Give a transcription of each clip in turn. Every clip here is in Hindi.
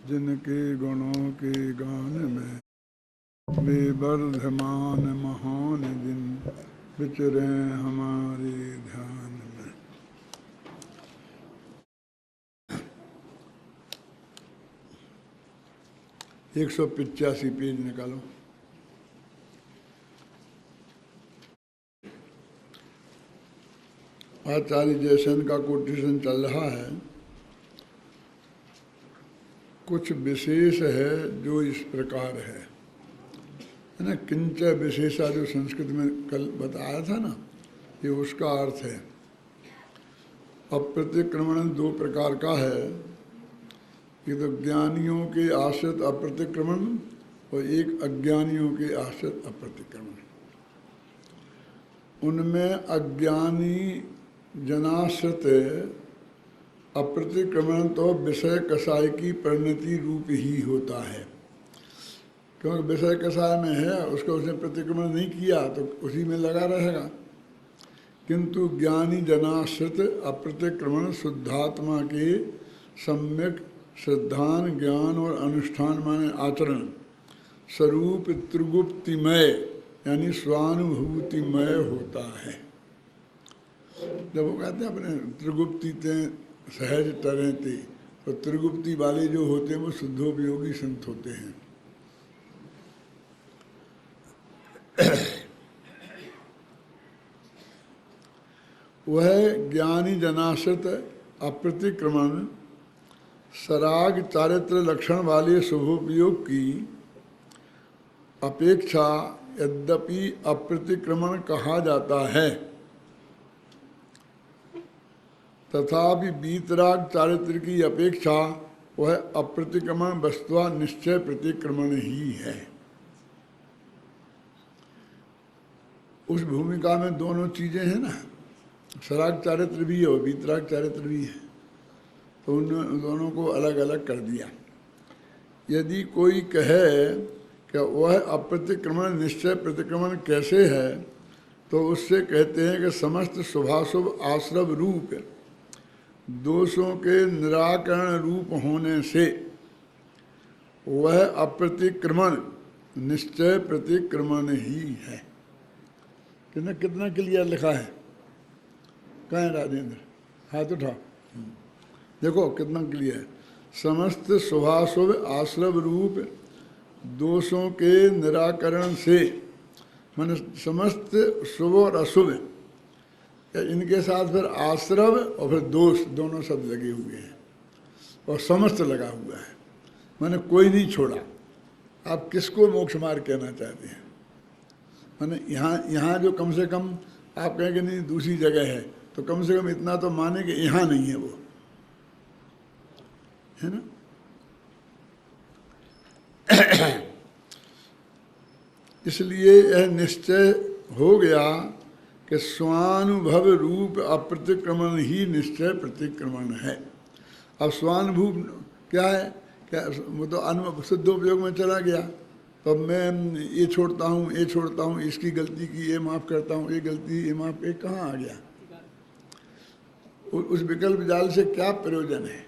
जिनके गुणों के गान में वे वर्धमान महान दिन विचरे हमारे ध्यान में। 185 पेज निकालो। आचार्य जयसेन का कोटेशन चल रहा है। कुछ विशेष है जो इस प्रकार है ना, किंच विशेषा जो संस्कृत में कल बताया था ना, ये उसका अर्थ है। अप्रतिक्रमण दो प्रकार का है, ये तो ज्ञानियों के आश्रित अप्रतिक्रमण और एक अज्ञानियों के आश्रित अप्रतिक्रमण। उनमें अज्ञानी जनाश्रित अप्रतिक्रमण तो विषय कषाय की परिणति रूप ही होता है, क्योंकि विषय कषाय में है, उसको उसने प्रतिक्रमण नहीं किया तो उसी में लगा रहेगा। किंतु ज्ञानी जनाश्रित अप्रतिक्रमण शुद्धात्मा के सम्यक श्रद्धान ज्ञान और अनुष्ठान माने आचरण स्वरूप त्रिगुप्तिमय यानी स्वानुभूतिमय होता है। जब वो कहते हैं अपने त्रिगुप्ति ते सहज टरें ते, तो त्रिगुप्ति वाले जो होते हैं वो शुद्धोपयोगी संत होते हैं। वह ज्ञानी जनाश्रित अप्रतिक्रमण सराग चारित्र लक्षण वाले शुभोपयोग की अपेक्षा यद्यपि अप्रतिक्रमण कहा जाता है, तथापि वीतराग चारित्र की अपेक्षा वह अप्रतिक्रमण वस्तुतः निश्चय प्रतिक्रमण ही है। उस भूमिका में दोनों चीजें हैं ना, सराग चारित्र भी है और वीतराग चारित्र भी है, तो उन दोनों को अलग अलग कर दिया। यदि कोई कहे कि वह अप्रतिक्रमण निश्चय प्रतिक्रमण कैसे है, तो उससे कहते हैं कि समस्त शुभाशुभ आश्रव रूप दोषों के निराकरण रूप होने से वह अप्रतिक्रमण निश्चय प्रतिक्रमण ही है। कितना क्लियर लिखा है, कहाँ राजेंद्र, हाथ उठा, देखो कितना क्लियर है। समस्त शुभाशुभ आश्रव रूप दोषों के निराकरण से, माने समस्त शुभ और अशुभ, इनके साथ फिर आश्रव और फिर दोष दोनों शब्द लगे हुए हैं और समस्त लगा हुआ है, माने कोई नहीं छोड़ा। आप किसको मोक्ष मार्ग कहना चाहते हैं? माने यहाँ जो कम से कम आप कहेंगे नहीं दूसरी जगह है, तो कम से कम इतना तो माने कि यहाँ नहीं है वो, है ना। इसलिए यह निश्चय हो गया कि स्वानुभव रूप अप्रतिक्रमण ही निश्चय प्रतिक्रमण है। अब स्वानुभूव क्या है? क्या वो तो अनुभव शुद्धोपयोग में चला गया, तो अब मैं ये छोड़ता हूँ, ये छोड़ता हूँ, इसकी गलती की ये माफ़ करता हूँ, ये गलती ये माफ़, ये कहाँ आ गया? उस विकल्प जाल से क्या प्रयोजन है?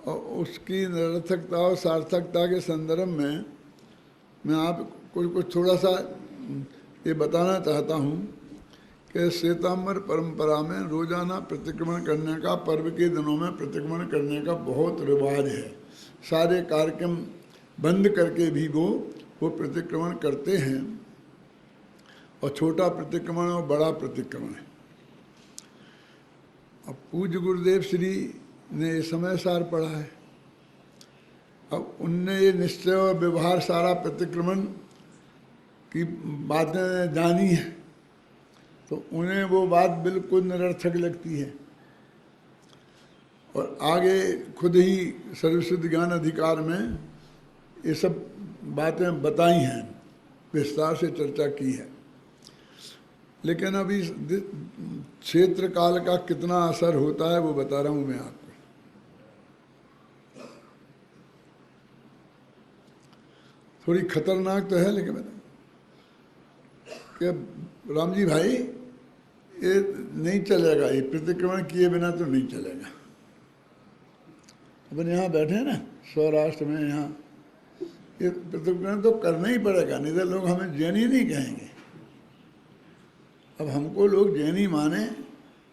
और उसकी निरर्थकता और सार्थकता के संदर्भ में मैं आपको कुछ थोड़ा सा ये बताना चाहता हूँ कि श्वेतांबर परंपरा में रोजाना प्रतिक्रमण करने का, पर्व के दिनों में प्रतिक्रमण करने का बहुत रिवाज है। सारे कार्यक्रम बंद करके भी वो प्रतिक्रमण करते हैं, और छोटा प्रतिक्रमण और बड़ा प्रतिक्रमण है। अब पूज्य गुरुदेव श्री ने समय सार पढ़ा है, अब उनने ये निश्चय और व्यवहार सारा प्रतिक्रमण की बातें जानी है, तो उन्हें वो बात बिल्कुल निरर्थक लगती है। और आगे खुद ही सर्वसिद्ध ज्ञान अधिकार में ये सब बातें बताई हैं, विस्तार से चर्चा की है। लेकिन अभी क्षेत्र काल का कितना असर होता है वो बता रहा हूँ मैं आपको। थोड़ी खतरनाक तो है, लेकिन बता कि राम जी भाई ये नहीं चलेगा, ये प्रतिक्रमण किए बिना तो नहीं चलेगा। अपन यहाँ बैठे हैं ना सौराष्ट्र में, यहाँ ये प्रतिक्रमण तो करना ही पड़ेगा, नहीं तो लोग हमें जैनी नहीं कहेंगे। अब हमको लोग जैनी माने,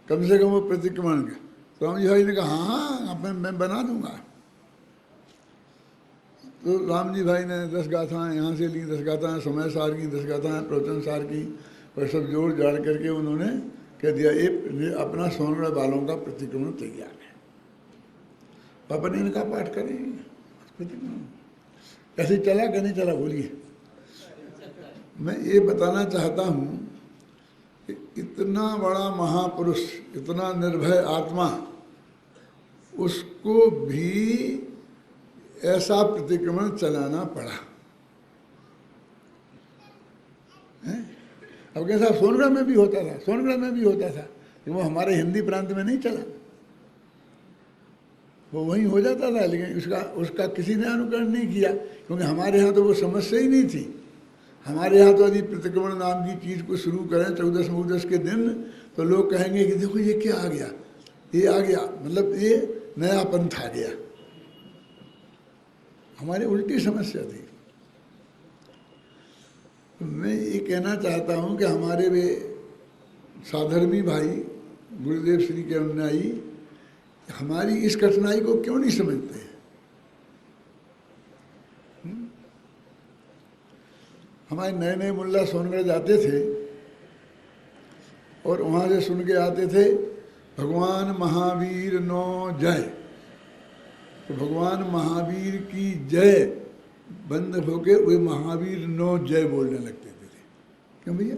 कम से कम वो प्रतिक्रमण के। तो राम जी भाई ने कहा हाँ मैं बना दूंगा। तो राम जी भाई ने 10 गाथाएँ यहाँ से ली, 10 गाथाएँ समय सार की, 10 गाथाएँ प्रवचन सार की, और सब जोड़ जाड़ करके उन्होंने कह दिया ये अपना सोनगढ़ वालों का प्रतिक्रमण तैयार है, पापा ने इनका पाठ करेंगे प्रतिक्रमण। ऐसे चला कि नहीं चला बोलिए। मैं ये बताना चाहता हूँ कि इतना बड़ा महापुरुष, इतना निर्भय आत्मा, उसको भी ऐसा प्रतिक्रमण चलाना पड़ा है? अब कैसा सोनगढ़ में भी होता था, सोनगढ़ में भी होता था, कि वो हमारे हिंदी प्रांत में नहीं चला, वो वहीं हो जाता था, लेकिन उसका किसी ने अनुकरण नहीं किया, क्योंकि हमारे यहाँ तो वो समस्या ही नहीं थी। हमारे यहाँ तो यदि प्रतिक्रमण नाम की चीज़ को शुरू करें 14 के दिन, तो लोग कहेंगे कि देखो ये क्या आ गया, ये आ गया, मतलब ये नया पंथ आ गया। हमारी उल्टी समस्या थी। मैं ये कहना चाहता हूँ कि हमारे वे साधर्मी भाई गुरुदेव श्री के अनुयायी हमारी इस कठिनाई को क्यों नहीं समझते? हमारे नए नए मुल्ला सोनगढ़ जाते थे और वहाँ से सुन के आते थे भगवान महावीर नो जय। तो भगवान महावीर की जय बंद होके वे महावीर नो जय बोलने लगते थे। क्यों भैया,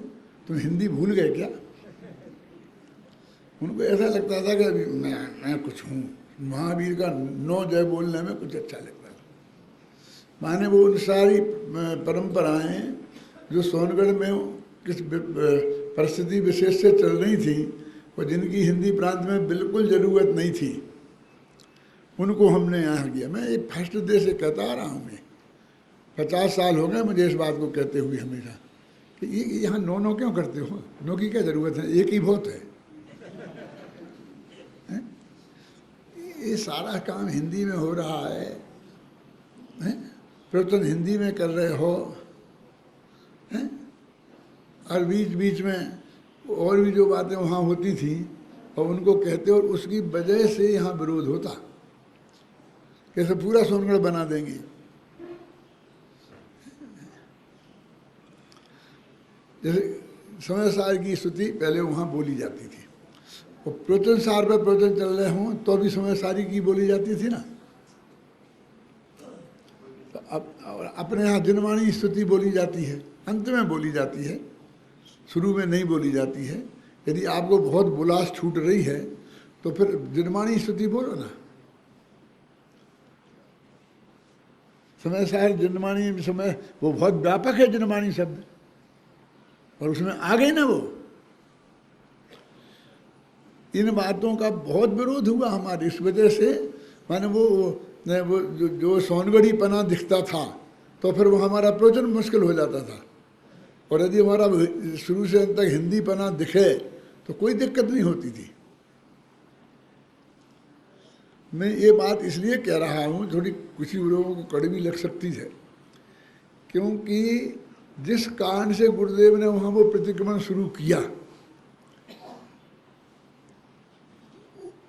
तुम हिंदी भूल गए क्या? उनको ऐसा लगता था कि मैं कुछ हूँ, महावीर का नो जय बोलने में कुछ अच्छा लगता था। माने वो उन सारी परंपराएं जो सोनगढ़ में किस परिस्थिति विशेष से चल रही थी और जिनकी हिंदी प्रांत में बिल्कुल ज़रूरत नहीं थी, उनको हमने यहाँ किया। मैं एक फर्स्ट डे से कहता आ रहा हूँ, मैं 50 साल हो गए मुझे इस बात को कहते हुए हमेशा कि ये यहाँ नो नो क्यों करते हो, नो की क्या ज़रूरत है, एक ही बहुत है। ये सारा काम हिंदी में हो रहा है, प्रवचन हिंदी में कर रहे हो, हैं? और बीच बीच में और भी जो बातें वहाँ होती थी और उनको कहते, और उसकी वजह से यहाँ विरोध होता, कैसे पूरा सोनगढ़ बना देंगे। जैसे समय सार की स्तुति पहले वहाँ बोली जाती थी, और प्रवचन सार पर प्रवचन चल रहे हों तो भी समय सारी की बोली जाती थी ना। तो अब अपने यहाँ जिनवाणी स्तुति बोली जाती है, अंत में बोली जाती है, शुरू में नहीं बोली जाती है। यदि आपको बहुत बुलास छूट रही है तो फिर जिनवाणी स्तुति बोलो ना। समय सार जिनवाणी समय वो बहुत व्यापक है जिनवाणी शब्द, और उसमें आ गई ना वो। इन बातों का बहुत विरोध हुआ हमारे, इस वजह से माने वो जो सोनगढ़ी पना दिखता था तो फिर वो हमारा प्रवचन मुश्किल हो जाता था। और यदि हमारा शुरू से अंत तक हिंदी पना दिखे तो कोई दिक्कत नहीं होती थी। मैं ये बात इसलिए कह रहा हूँ, थोड़ी कुछ लोगों को कड़वी लग सकती है, क्योंकि जिस कारण से गुरुदेव ने वहाँ वो प्रतिक्रमण शुरू किया,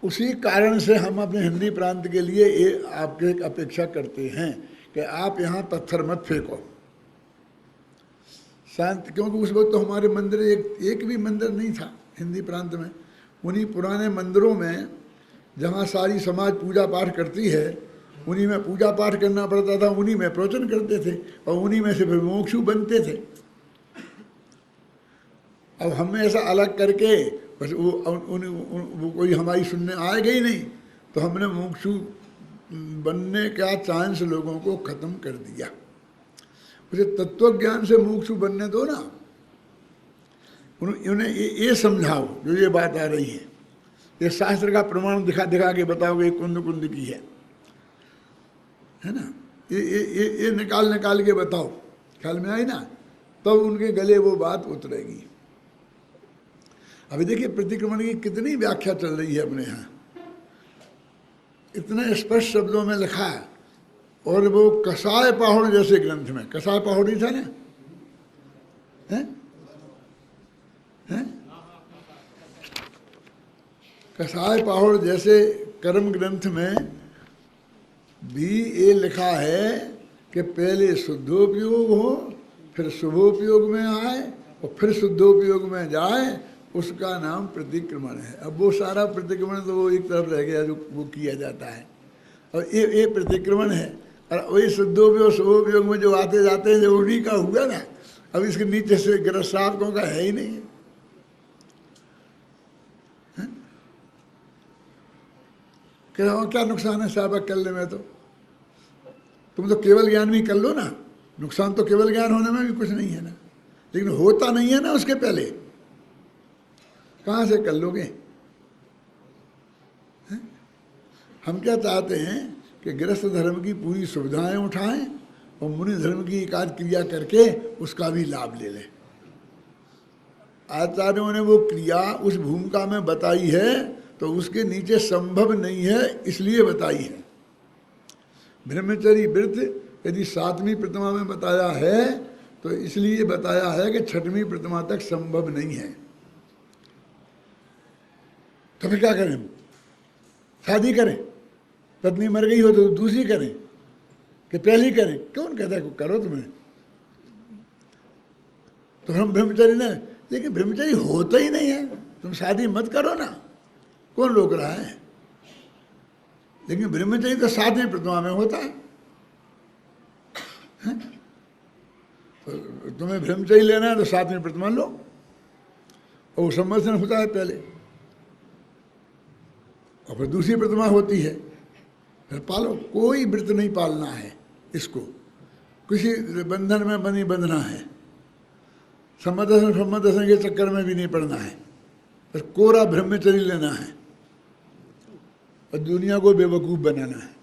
उसी कारण से हम अपने हिंदी प्रांत के लिए ये आपके एक अपेक्षा करते हैं कि आप यहाँ पत्थर मत फेंको, शांत। क्योंकि उस वक्त तो हमारे मंदिर एक भी मंदिर नहीं था हिंदी प्रांत में। उन्हीं पुराने मंदिरों में जहाँ सारी समाज पूजा पाठ करती है, उन्हीं में पूजा पाठ करना पड़ता था, उन्हीं में प्रवचन करते थे, और उन्हीं में से फिर मोक्षु बनते थे। अब हमें ऐसा अलग करके बस वो कोई हमारी सुनने आएगा ही नहीं, तो हमने मोक्षु बनने का चांस लोगों को ख़त्म कर दिया। उसे तत्व ज्ञान से मोक्षु बनने दो ना, उन्हें ये समझाओ जो ये बात आ रही है, ये शास्त्र का प्रमाण दिखा के बताओगे कुंद की है ना, ये निकाल के बताओ, ख्याल में आई ना, तब तो उनके गले वो बात उतरेगी। अभी देखिए प्रतिक्रमण की कितनी व्याख्या चल रही है अपने यहाँ। इतने स्पष्ट शब्दों में लिखा है। और वो कसाय पहाड़ जैसे ग्रंथ में, कसाय पहाड़ी था ना, है? कसाय पहाड़ जैसे कर्म ग्रंथ में भी ये लिखा है कि पहले शुद्धोपयोग हो, फिर शुभोपयोग में आए और फिर शुद्धोपयोग में जाए, उसका नाम प्रतिक्रमण है। अब वो सारा प्रतिक्रमण तो वो एक तरफ रह गया जो वो किया जाता है, और ये प्रतिक्रमण है। और वही शुद्धोपयोग शुभोपयोग में जो आते जाते हैं, जो उन्हीं का हुआ ना। अब इसके नीचे से ग्रस्तात्मकों का है ही नहीं है। क्या नुकसान है साहब करने में? तो तुम तो केवल ज्ञान भी कर लो ना, नुकसान तो केवल ज्ञान होने में भी कुछ नहीं है ना। लेकिन होता नहीं है ना उसके पहले, कहाँ से कर लोगे? हम क्या चाहते हैं कि गृहस्थ धर्म की पूरी सुविधाएं उठाएं और मुनि धर्म की एक आध क्रिया करके उसका भी लाभ ले लें। आचार्यों ने वो क्रिया उस भूमिका में बताई है तो उसके नीचे संभव नहीं है, इसलिए बताई है। ब्रह्मचर्य व्रत यदि 7वीं प्रतिमा में बताया है तो इसलिए बताया है कि 6वीं प्रतिमा तक संभव नहीं है। तो फिर क्या करें? शादी करें, पत्नी मर गई हो तो दूसरी करें कि पहली करें? कौन कहता है करो तुम्हें? तो हम ब्रह्मचर्य ना, लेकिन ब्रह्मचर्य होता ही नहीं है। तुम शादी मत करो ना, कौन रोक रहा है? लेकिन ब्रह्मचर्य तो 7वीं प्रतिमा में होता है। तो तुम्हें ब्रह्मचर्य लेना है तो 7वीं प्रतिमा लो, और वो संवत्सर होता है पहले, और फिर दूसरी प्रतिमा होती है, फिर पालो। कोई व्रत नहीं पालना है इसको, किसी बंधन में बनी बंधना है, सम्मदर्शन के चक्कर में भी नहीं पड़ना है, बस कोरा ब्रह्मचर्य लेना है और दुनिया को बेवकूफ़ बनाना है।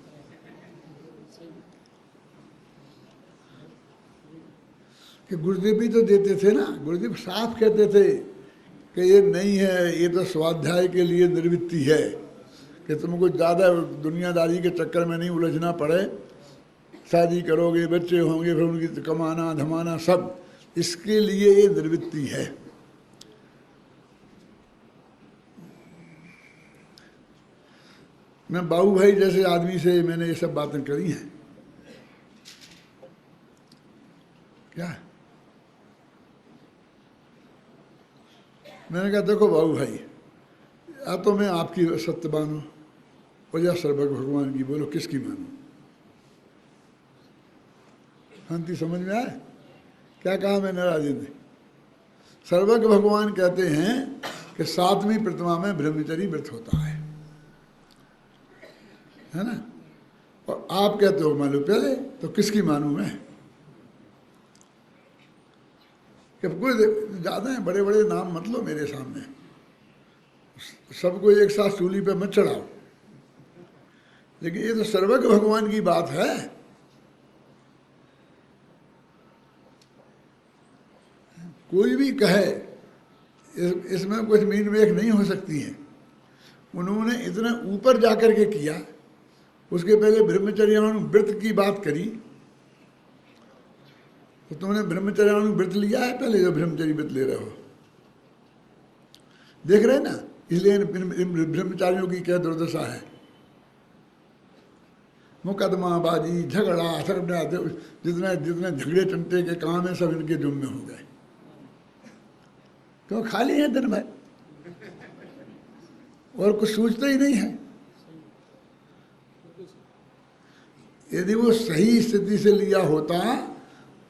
कि गुरुदेव भी तो देते थे ना, गुरुदेव साफ कहते थे कि ये नहीं है, ये तो स्वाध्याय के लिए निर्वृत्ति है, कि तुमको ज़्यादा दुनियादारी के चक्कर में नहीं उलझना पड़े। शादी करोगे, बच्चे होंगे, फिर उनकी कमाना धमाना सब, इसके लिए ये निर्वृत्ति है। मैं बाबू भाई जैसे आदमी से मैंने ये सब बातें करी हैं। क्या मैंने कहा, देखो बाबू भाई, या तो मैं आपकी सत्य मानूं और या सर्वज्ञ भगवान की, बोलो किसकी मानूं? शांति समझ में आए? क्या कहा मैंने राजेंद्र? सर्वज्ञ भगवान कहते हैं कि 7वीं प्रतिमा में ब्रह्मचर्य व्रत होता है ना? और आप कहते हो मालूम पहले, तो किसकी मानूं मैं? कि कोई ज़्यादा है, बड़े बड़े नाम मत लो मेरे सामने, सबको एक साथ सूली पे मत चढ़ाओ। लेकिन ये तो सर्वज्ञ भगवान की बात है। कोई भी कहे इसमें कुछ मीन मेख नहीं हो सकती है। उन्होंने इतना ऊपर जाकर के किया, उसके पहले ब्रह्मचर्याणु व्रत की बात करी, तो तुमने ब्रह्मचर्याणु व्रत लिया है पहले, जो ब्रह्मचर्य व्रत ले रहे हो? देख रहे हैं ना? इसलिए ब्रह्मचारियों की क्या दुर्दशा है। मुकदमाबाजी, झगड़ा, जितने जितने झगड़े टंटे के काम है सब इनके जुम्मे हो गए। क्यों? खाली है दिन भर और कुछ सोचते ही नहीं है। यदि वो सही स्थिति से लिया होता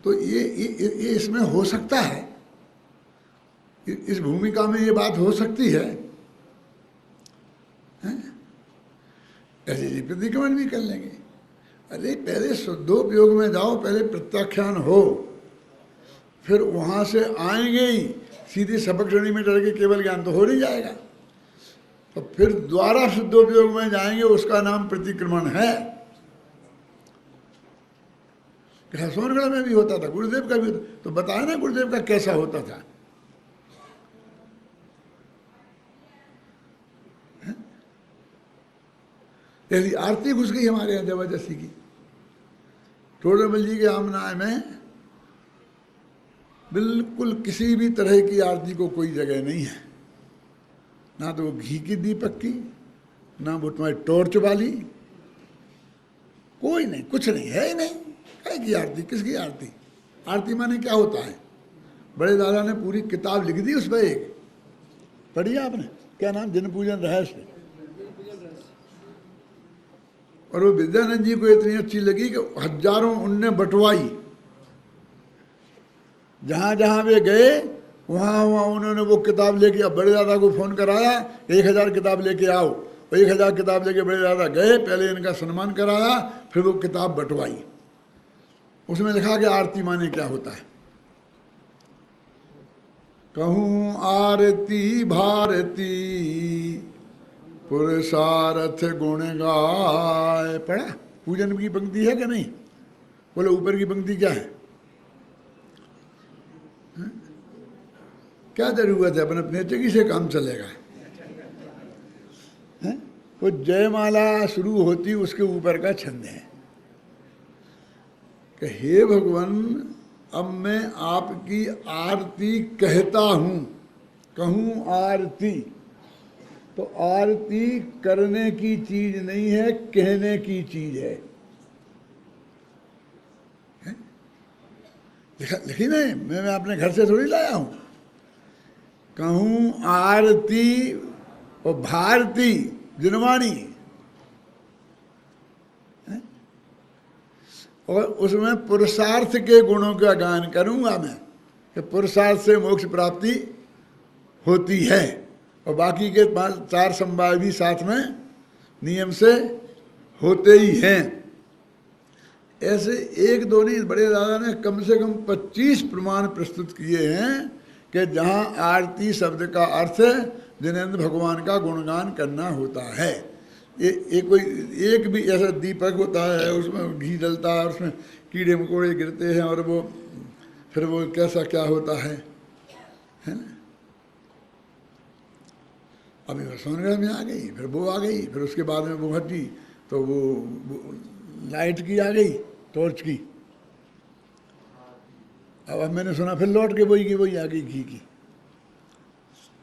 तो ये इसमें हो सकता है, इस भूमिका में ये बात हो सकती है। ऐसे जी प्रतिक्रमण भी कर लेंगे। अरे पहले शुद्धोपयोग में जाओ, पहले प्रत्याख्यान हो, फिर वहां से आएंगे ही सीधी सबक श्रेणी में चढ़ के केवल ज्ञान तो हो नहीं जाएगा, तो फिर द्वारा शुद्धोपयोग में जाएंगे, उसका नाम प्रतिक्रमण है। सोनगढ़ में भी होता था, गुरुदेव का भी तो बताया ना, गुरुदेव का कैसा होता था। ऐसी आरती घुस गई हमारे यहाँ जबरदस्ती की। टोडरमल जी के आमनाय में बिल्कुल किसी भी तरह की आरती को कोई जगह नहीं है, ना तो वो घी की दीपक की, ना वो तुम्हारी टॉर्च वाली, कोई नहीं, कुछ नहीं है ही नहीं। काय की आरती, किसकी आरती? आरती माने क्या होता है? बड़े दादा ने पूरी किताब लिख दी उस पर, एक पढ़ी आपने, क्या नाम? जिन पूजन रहस्य। और वो विद्यानंद जी को इतनी अच्छी लगी कि हजारों उनने बंटवाई, जहां जहां वे गए वहां वहां उन्होंने वो किताब लेके, अब बड़े दादा को फोन कराया 1000 किताब लेके आओ, 1000 किताब लेके बड़े दादा गए, पहले इनका सम्मान कराया, फिर वो किताब बंटवाई। उसमें लिखा कि आरती माने क्या होता है। कहूँ आरती भारती पुरुषार्थ गुण गाय। पढ़ा? पूजन की पंक्ति है कि नहीं? बोले ऊपर की पंक्ति क्या है? क्या जरूरत है? अपने अपने चकी से काम चलेगा। वो जयमाला शुरू होती उसके ऊपर का छंद है कि हे भगवान, अब मैं आपकी आरती कहता हूं। कहूं आरती, तो आरती करने की चीज नहीं है, कहने की चीज है। लिखी नहीं, मैं अपने घर से थोड़ी लाया हूं। कहूं आरती और भारती जिनवाणी, और उसमें पुरुषार्थ के गुणों का गान करूंगा मैं, कि पुरुषार्थ से मोक्ष प्राप्ति होती है, और बाकी के 4 संवाद भी साथ में नियम से होते ही हैं। ऐसे एक दो नहीं, बड़े दादा ने कम से कम 25 प्रमाण प्रस्तुत किए हैं कि जहाँ आरती शब्द का अर्थ जिनेंद्र भगवान का गुणगान करना होता है। कोई एक भी ऐसा दीपक होता है, उसमें घी डलता है, उसमें कीड़े मकोड़े गिरते हैं, और वो फिर वो कैसा क्या होता है ना। अभी वो सोनगढ़ में आ गई, फिर वो आ गई, फिर उसके बाद में वो हटी तो वो लाइट की आ गई, टॉर्च की। अब मैंने सुना फिर लौट के वही आ गई घी की।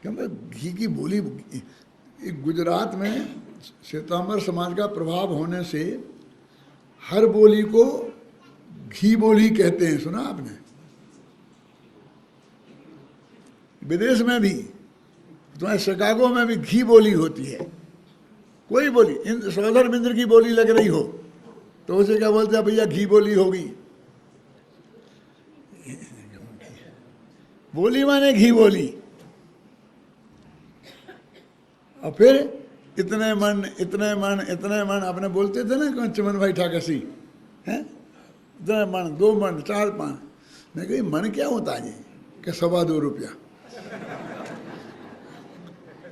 क्योंकि घी की बोली गुजरात में श्वेतांबर समाज का प्रभाव होने से हर बोली को घी बोली कहते हैं, सुना आपने? विदेश में भी, तुम्हारे शिकागो में भी घी बोली होती है। कोई बोली सोलर मिंद्र की बोली लग रही हो तो उसे क्या बोलते हैं? भैया घी बोली होगी। बोली माने घी बोली। और फिर इतने मन इतने मन इतने मन अपने बोलते थे ना चमन भाई ठाकसी हैं, इतने मन 2 मन 4 मन। मैं कही मन क्या होता है? कि 2.25 रुपया।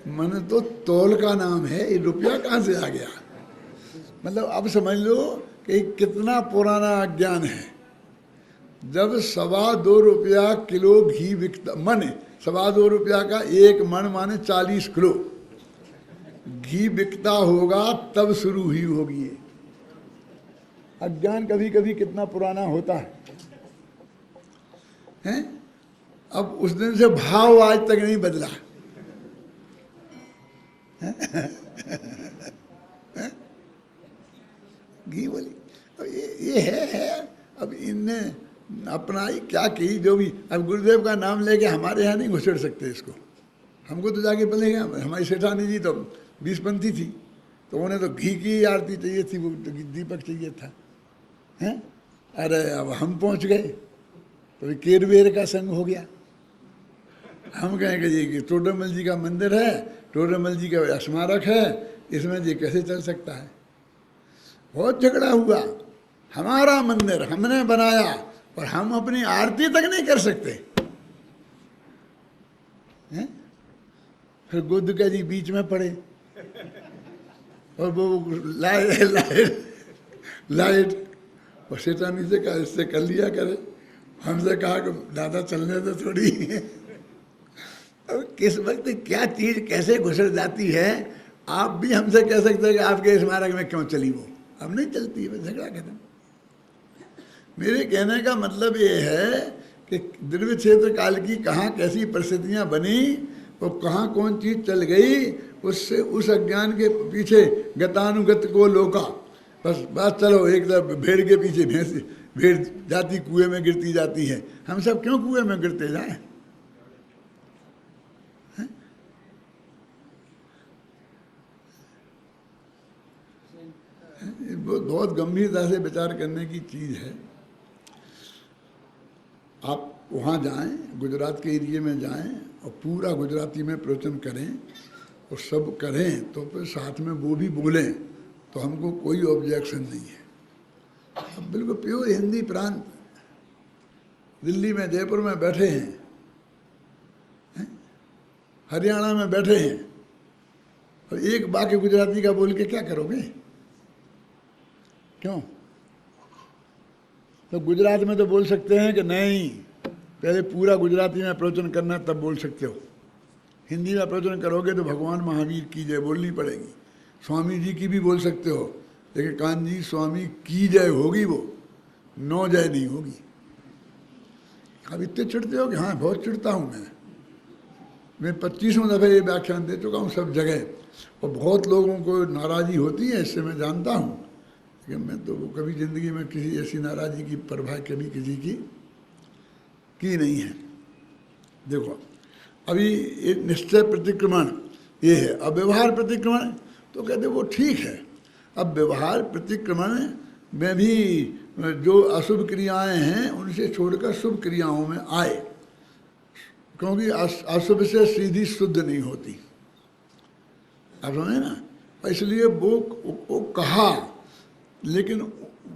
मन तो तौल का नाम है, ये रुपया कहाँ से आ गया? मतलब अब समझ लो कि कितना पुराना अज्ञान है। जब 2.25 रुपया किलो घी बिकता, मन 2.25 रुपया का 1 मन माने 40 किलो घी बिकता होगा, तब शुरू हुई होगी ये। अज्ञान कभी कभी कितना पुराना होता है, हैं? अब उस दिन से भाव आज तक नहीं बदला। घी बोली अब ये है। अब इनने अपनाई क्या की जो भी। अब गुरुदेव का नाम लेके हमारे यहाँ नहीं घुसेड़ सकते इसको। हमको तो जाके बोलेगा, हमारी सेठानी जी तो 20पंथी थी, तो उन्हें तो घी की आरती चाहिए थी, वो दीपक चाहिए था, हैं? अरे अब हम पहुँच गए तो केरवेर का संग हो गया। हम कहेंगे जी कि टोडरमल जी का मंदिर है, टोडरमल जी का स्मारक है, इसमें जी कैसे चल सकता है? बहुत झगड़ा हुआ। हमारा मंदिर हमने बनाया और हम अपनी आरती तक नहीं कर सकते हैं? फिर गुद्दका जी बीच में पड़े और वो लाइट और शैतानी से कहा इससे कर लिया करे। हमसे कहा कि दादा चलने तो थोड़ी। अब किस वक्त क्या चीज कैसे घुसर जाती है आप भी हमसे कह सकते हैं कि आपके स्मारक में क्यों चली वो, अब नहीं चलती है, झगड़ा खत्म। मेरे कहने का मतलब ये है कि द्रव्य क्षेत्र काल की कहाँ कैसी परिस्थितियाँ बनी और कहाँ कौन चीज़ चल गई, उससे उस अज्ञान के पीछे गतानुगत को लोका, बस चलो एक तरफ भेड़ के पीछे भैंस, भेड़ जाती कुएं में गिरती जाती है, हम सब क्यों कुएं में गिरते जाएं? बहुत गंभीरता से विचार करने की चीज़ है। आप वहाँ जाएं, गुजरात के एरिए में जाएं और पूरा गुजराती में प्रवचन करें और सब करें, तो फिर साथ में वो भी बोलें, तो हमको कोई ऑब्जेक्शन नहीं है। अब बिल्कुल प्योर हिंदी प्रांत, दिल्ली में, जयपुर में बैठे हैं, हरियाणा में बैठे हैं, और एक बाकी गुजराती का बोल के क्या करोगे? क्यों? तो गुजरात में तो बोल सकते हैं कि नहीं, पहले पूरा गुजराती में प्रवचन करना, तब बोल सकते हो। हिंदी में प्रवचन करोगे तो भगवान महावीर की जय बोलनी पड़ेगी, स्वामी जी की भी बोल सकते हो, लेकिन कान्जी स्वामी की जय होगी, वो नो जय नहीं होगी। अब इतने चिढ़ते हो कि हाँ, बहुत चिढ़ता हूँ मैं 25वां दफ़े ये व्याख्यान दे चुका हूँ सब जगह, और बहुत लोगों को नाराज़गी होती है, इससे मैं जानता हूँ, लेकिन मैं तो कभी ज़िंदगी में किसी ऐसी नाराज़गी की परवाह कभी किसी की नहीं है। देखो, अभी ये निश्चय प्रतिक्रमण ये है, अब व्यवहार प्रतिक्रमण तो कहते वो ठीक है। अब व्यवहार प्रतिक्रमण में भी जो अशुभ क्रियाएं हैं उनसे छोड़कर शुभ क्रियाओं में आए, क्योंकि अशुभ से सीधी शुद्ध नहीं होती, आप समझे ना, इसलिए वो कहा, लेकिन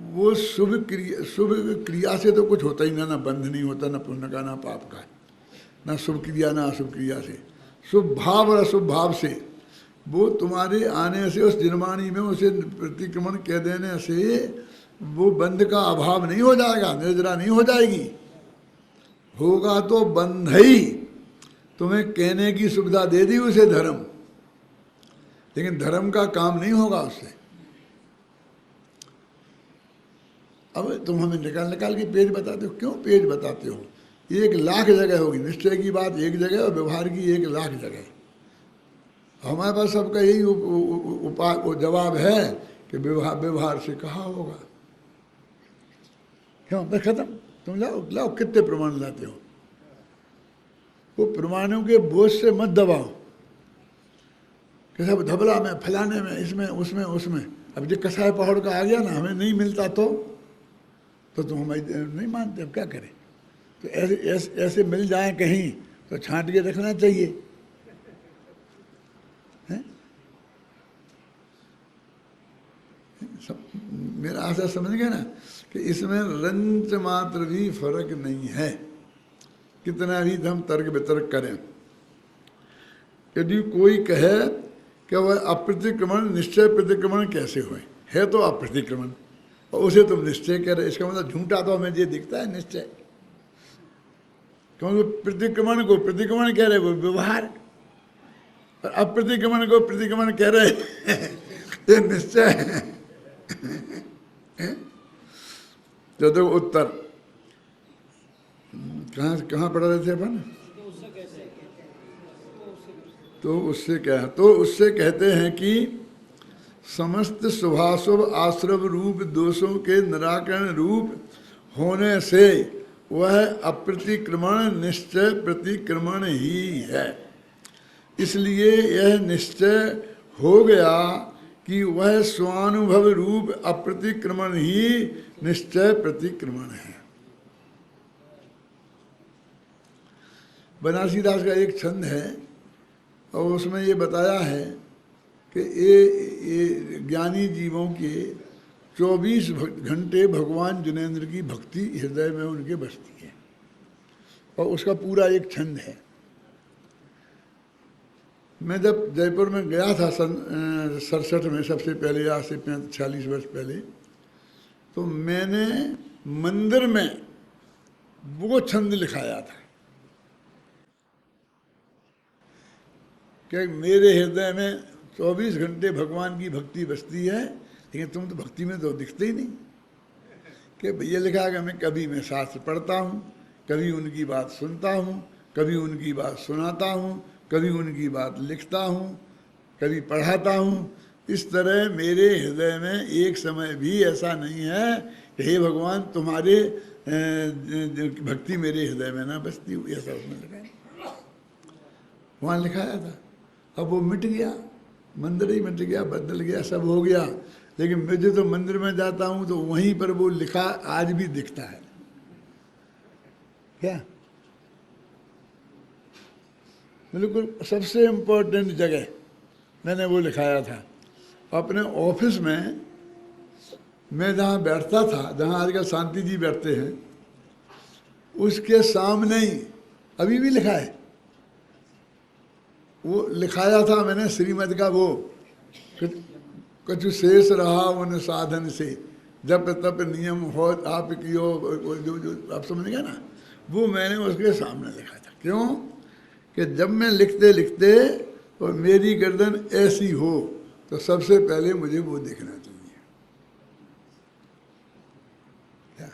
वो शुभ क्रिया से तो कुछ होता ही ना बंध नहीं होता, ना पुण्य का ना पाप का, ना शुभ क्रिया ना अशुभ क्रिया से। शुभ भाव और अशुभ भाव से वो तुम्हारे आने से उस जिनवाणी में उसे प्रतिक्रमण कह देने से वो बंध का अभाव नहीं हो जाएगा, निर्जरा नहीं हो जाएगी, होगा तो बंध ही। तुम्हें कहने की सुविधा दे दी उसे धर्म, लेकिन धर्म का काम नहीं होगा उससे। अब तुम हमें निकाल के पेज बताते हो, क्यों पेज बताते हो? 1,00,000 जगह होगी, निश्चय की बात एक जगह और व्यवहार की 1,00,000 जगह। हमारे पास सबका यही जवाब है कि व्यवहार से कहा होगा। क्यों? बस खत्म। तुम लाओ कितने प्रमाण लाते हो, वो प्रमाणों के बोझ से मत दबाओ कि सब धबला में, फलाने में, इसमें, उसमें, उसमें। अब जो कसाई पहाड़ का आ गया ना, हमें नहीं मिलता तो तुम हमें नहीं मानते, अब क्या करें? तो ऐसे मिल जाए कहीं तो छांट के रखना चाहिए, है? मेरा आशा समझ गए ना कि इसमें रंच मात्र भी फर्क नहीं है, कितना भी हम तर्क वितर्क करें। यदि कोई कहे कि वह अप्रतिक्रमण निश्चय प्रतिक्रमण कैसे हुए, है तो अप्रतिक्रमण और उसे तुम निश्चय कह रहे, इसका मतलब झूठा तो हमें ये दिखता है निश्चय, क्योंकि प्रतिक्रमण को प्रतिक्रमण कह रहे वो व्यवहार, और अप्रतिक्रमण को प्रतिक्रमण कह रहे ये निश्चय है। तो देखो उत्तर कहाँ पढ़ रहे थे अपन? तो उससे कहते हैं कि समस्त शुभाशुभ आश्रव रूप दोषों के निराकरण रूप होने से वह अप्रतिक्रमण निश्चय प्रतिक्रमण ही है। इसलिए यह निश्चय हो गया कि वह स्वानुभव रूप अप्रतिक्रमण ही निश्चय प्रतिक्रमण है। बनारसी दास का एक छंद है और उसमें ये बताया है कि ये ज्ञानी जीवों के 24 घंटे भगवान जिनेंद्र की भक्ति हृदय में उनके बसती है, और उसका पूरा एक छंद है। मैं जब जयपुर में गया था सन 67 में, सबसे पहले, आज से 46 वर्ष पहले, तो मैंने मंदिर में वो छंद लिखाया था कि मेरे हृदय में 24 घंटे भगवान की भक्ति बसती है, लेकिन तुम तो भक्ति में तो दिखते ही नहीं। कि भैया लिखा है कि मैं शास्त्र पढ़ता हूँ, कभी उनकी बात सुनता हूँ, कभी उनकी बात सुनाता हूँ, कभी उनकी बात लिखता हूँ, कभी पढ़ाता हूँ। इस तरह मेरे हृदय में एक समय भी ऐसा नहीं है कि हे भगवान तुम्हारे भक्ति मेरे हृदय में ना बसती हुई, ऐसा उसमें लिखा है, वहाँ लिखाया था। अब वो मिट गया, मंदिर ही मिट गया, बदल गया, सब हो गया, लेकिन मुझे तो मंदिर में जाता हूँ तो वहीं पर वो लिखा आज भी दिखता है। क्या बिल्कुल सबसे इम्पोर्टेंट जगह मैंने वो लिखाया था अपने ऑफिस में। मैं जहाँ बैठता था, जहाँ आजकल शांति जी बैठते हैं, उसके सामने ही अभी भी लिखा है। वो लिखाया था मैंने श्रीमद का, वो कछु शेष रहा उन साधन से, जब तप नियम हो आप कियो, जो आप समझ गए ना, वो मैंने उसके सामने लिखा था। क्यों कि जब मैं लिखते लिखते और मेरी गर्दन ऐसी हो तो सबसे पहले मुझे वो देखना चाहिए। क्या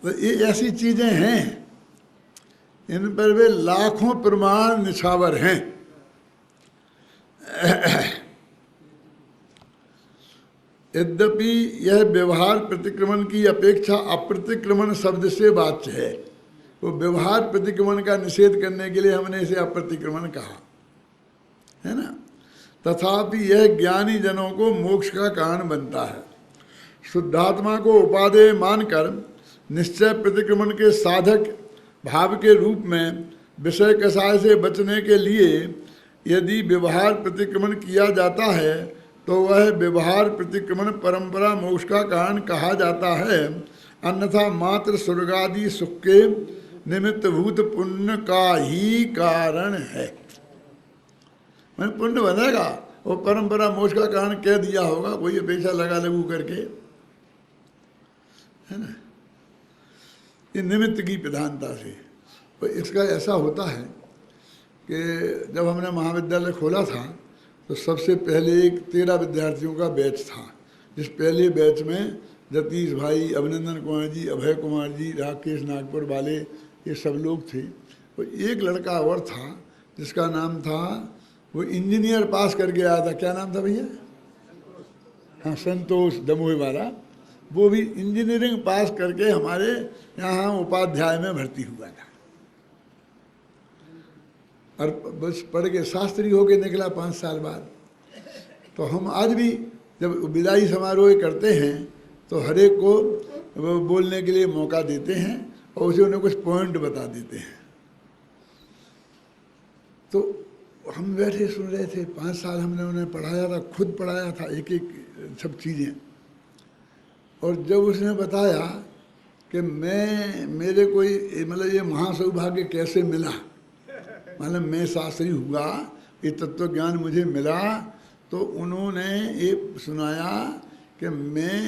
तो ये ऐसी चीजें हैं, इन पर वे लाखों प्रमाण निछावर हैं। यद्यपि यह व्यवहार प्रतिक्रमण की अपेक्षा अप्रतिक्रमण शब्द से वाच्य है। वो व्यवहार प्रतिक्रमण का निषेध करने के लिए हमने इसे अप्रतिक्रमण कहा है ना। तथापि यह ज्ञानी जनों को मोक्ष का कारण बनता है। शुद्धात्मा को उपादेय मानकर निश्चय प्रतिक्रमण के साधक भाव के रूप में विषय कषाय से बचने के लिए यदि व्यवहार प्रतिक्रमण किया जाता है तो वह व्यवहार प्रतिक्रमण परंपरा मोक्ष का कारण कहा जाता है, अन्यथा मात्र स्वर्गादि सुख के निमित्त भूत पुण्य का ही कारण है। मैंने पुण्य बनेगा वो परंपरा मोक्ष का कारण कह दिया होगा, कोई अपेक्षा लगा लगू करके, है ना। ये निमित्त की प्रधानता से। तो इसका ऐसा होता है कि जब हमने महाविद्यालय खोला था तो सबसे पहले एक 13 विद्यार्थियों का बैच था, जिस पहले बैच में जतीश भाई, अभिनंदन कुमार जी, अभय कुमार जी, राकेश नागपुर वाले, ये सब लोग थे। तो एक लड़का और था जिसका नाम था, वो इंजीनियर पास करके आया था, क्या नाम था भैया? हाँ, संतोष दमोह वाला। वो भी इंजीनियरिंग पास करके हमारे यहाँ उपाध्याय में भर्ती हुआ था और बस पढ़ के शास्त्री होके निकला 5 साल बाद। तो हम आज भी जब विदाई समारोह करते हैं तो हर एक को बोलने के लिए मौका देते हैं और उसे उन्हें कुछ पॉइंट बता देते हैं। तो हम बैठे सुन रहे थे, 5 साल हमने उन्हें पढ़ाया था, खुद पढ़ाया था एक एक सब चीज़ें। और जब उसने बताया कि मेरे कोई मतलब ये महासौभाग्य कैसे मिला, मतलब मैं शास्त्री हुआ, ये तत्व ज्ञान मुझे मिला, तो उन्होंने ये सुनाया कि मैं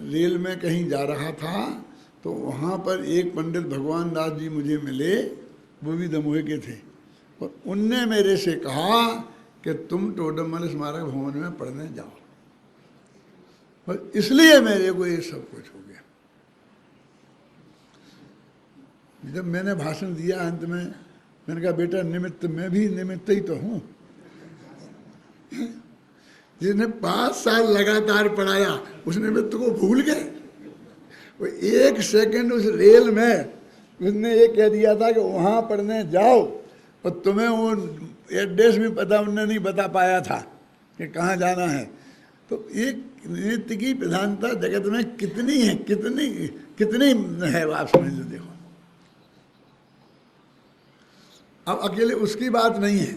रेल में कहीं जा रहा था तो वहाँ पर एक पंडित भगवान दास जी मुझे मिले, वो भी दमोह के थे, और उनने मेरे से कहा कि तुम टोडरमल स्मारक भवन में पढ़ने जाओ। और इसलिए मेरे को ये सब कुछ हो गया। जब मैंने भाषण दिया अंत में, मैंने कहा बेटा निमित्त, मैं भी निमित्त ही तो हूँ। जिसने 5 साल लगातार पढ़ाया उस निमित्त को भूल गए। वो 1 सेकंड उस रेल में उसने ये कह दिया था कि वहाँ पढ़ने जाओ, और तुम्हें वो एड्रेस भी पता उन्होंने नहीं बता पाया था कि कहाँ जाना है। तो एक निमित्त की प्रधानता जगत में कितनी है, कितनी है, आप समझ लो। देखो अब अकेले उसकी बात नहीं है,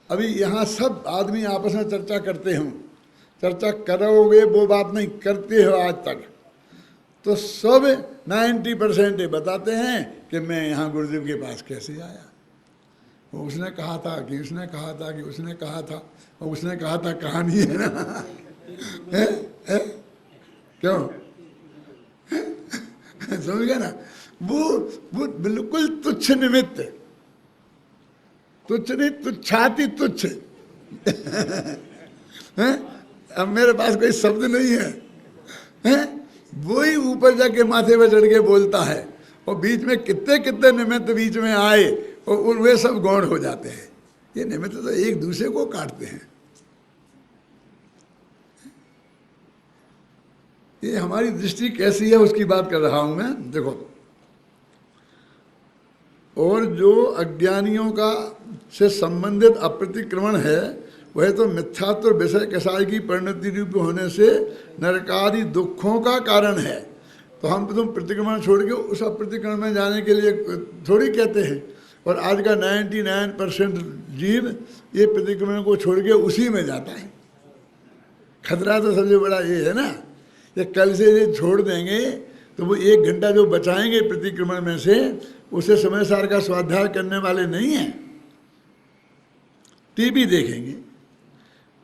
अभी यहाँ सब आदमी आपस में चर्चा करते हो, चर्चा करोगे वो बात नहीं करते हो आज तक, तो सब 90% बताते हैं कि मैं यहाँ गुरुदेव के पास कैसे आया। वो उसने कहा था कि उसने कहा था कि उसने कहा था, और उसने कहा था कहानी है ना। है? क्यों? समझ गए ना। वो बिल्कुल तुच्छ निमित्त, तुच्छ नहीं, तुच्छाति तुच्छ। हैं? अब मेरे पास कोई शब्द नहीं है, हैं? वो ही ऊपर जाके माथे पर चढ़ के बोलता है, और बीच में कितने कितने निमित्त बीच में आए और वे सब गौण हो जाते हैं। ये निमित्त तो एक दूसरे को काटते हैं। ये हमारी दृष्टि कैसी है उसकी बात कर रहा हूं मैं। देखो, और जो अज्ञानियों का से संबंधित अप्रतिक्रमण है वह तो मिथ्यात्व और विषय कसाई की परिणति रूप होने से नरकादि दुखों का कारण है। तो हम तुम प्रतिक्रमण छोड़ के उस अप्रतिक्रमण में जाने के लिए थोड़ी कहते हैं। और आज का 99% जीव ये प्रतिक्रमण को छोड़ के उसी में जाता है। खतरा तो सबसे बड़ा ये है ना, ये कल से ये छोड़ देंगे तो वो 1 घंटा जो बचाएंगे प्रतिक्रमण में से, उसे समय सार का स्वाध्याय करने वाले नहीं हैं। टीवी देखेंगे,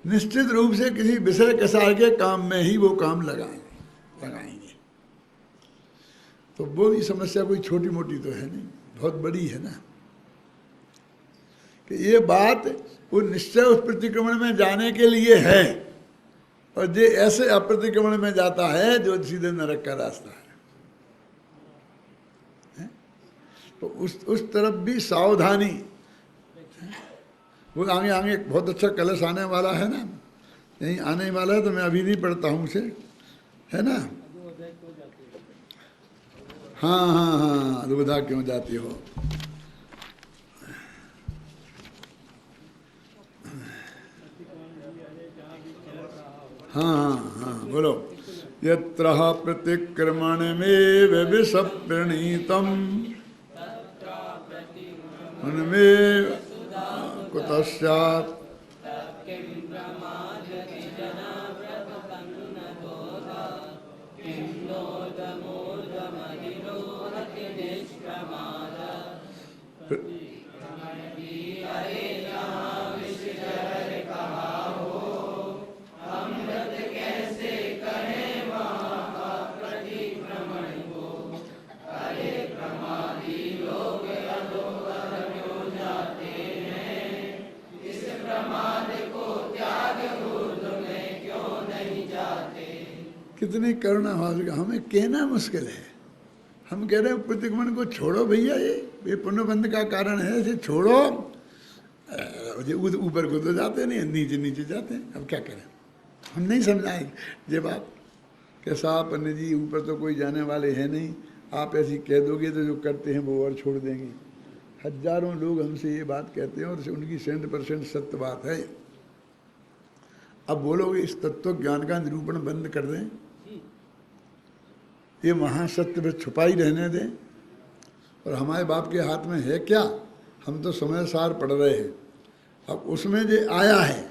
निश्चित रूप से किसी विषय कसार के काम में ही वो काम लगाएंगे। तो वो भी समस्या कोई छोटी मोटी तो है नहीं, बहुत बड़ी है ना। कि ये बात वो निश्चय उस प्रतिक्रमण में जाने के लिए है, और जो ऐसे अप्रतिक्रमण में जाता है जो सीधे नरक का रास्ता है। तो उस तरफ भी सावधानी। वो आगे आगे बहुत अच्छा कलश आने वाला है ना, यहीं आने वाला है, तो मैं अभी नहीं पढ़ता हूँ उसे, है ना। हाँ हाँ हाँ, दुविधा क्यों जाती हो। हाँ हाँ हाँ, बोलो। यत्र प्रतिक्रमण में विष प्रणीतम उनमें कुतस्यात् कितनी करुणा भाव। हमें कहना मुश्किल है, हम कह रहे हैं प्रतिक्रमण को छोड़ो भैया, ये पुण्यबंध का कारण है, इसे छोड़ो। ऊपर को तो जाते नहीं, नीचे नीचे जाते हैं। अब क्या करें, हम नहीं समझाएंगे ये बात कि साहब पंडित जी ऊपर तो कोई जाने वाले हैं नहीं, आप ऐसी कह दोगे तो जो करते हैं वो और छोड़ देंगे। हजारों लोग हमसे ये बात कहते हैं और उनकी 100% सत्य बात है। अब बोलोगे इस तत्व ज्ञान का निरूपण बंद कर दें, ये महासत्य में छुपाई रहने दें, और हमारे बाप के हाथ में है क्या। हम तो समय सार पढ़ रहे हैं। अब उसमें जो आया है,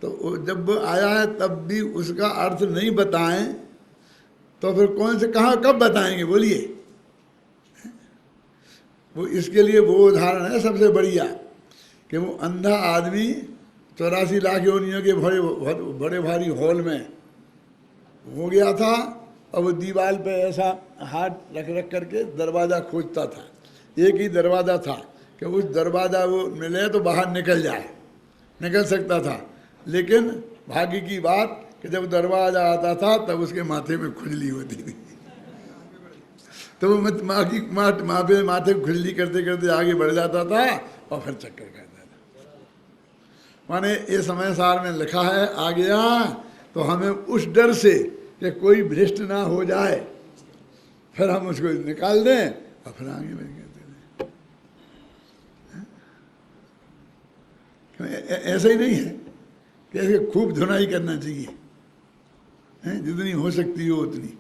तो जब वो आया है तब भी उसका अर्थ नहीं बताएं तो फिर कौन से कहाँ कब बताएंगे, बोलिए। वो इसके लिए वो उदाहरण है सबसे बढ़िया कि वो अंधा आदमी 84 लाख योनियों के बड़े भारी हॉल में हो गया था, और वो दीवार पे ऐसा हाथ रख रख करके दरवाज़ा खोजता था। एक ही दरवाज़ा था कि उस दरवाज़ा वो मिले तो बाहर निकल सकता था। लेकिन भाग्य की बात कि जब दरवाज़ा आता था तब उसके माथे में खुजली होती थी। तो वो माथे में खुजली करते करते आगे बढ़ जाता था और फिर चक्कर खाता था। माने ये समय सार में लिखा है आ गया, तो हमें उस डर से कि कोई भ्रष्ट ना हो जाए फिर हम उसको निकाल दें और फिर आगे बढ़ के ऐसा ही नहीं है कि ऐसे खूब धुनाई करना चाहिए, जितनी हो सकती हो उतनी।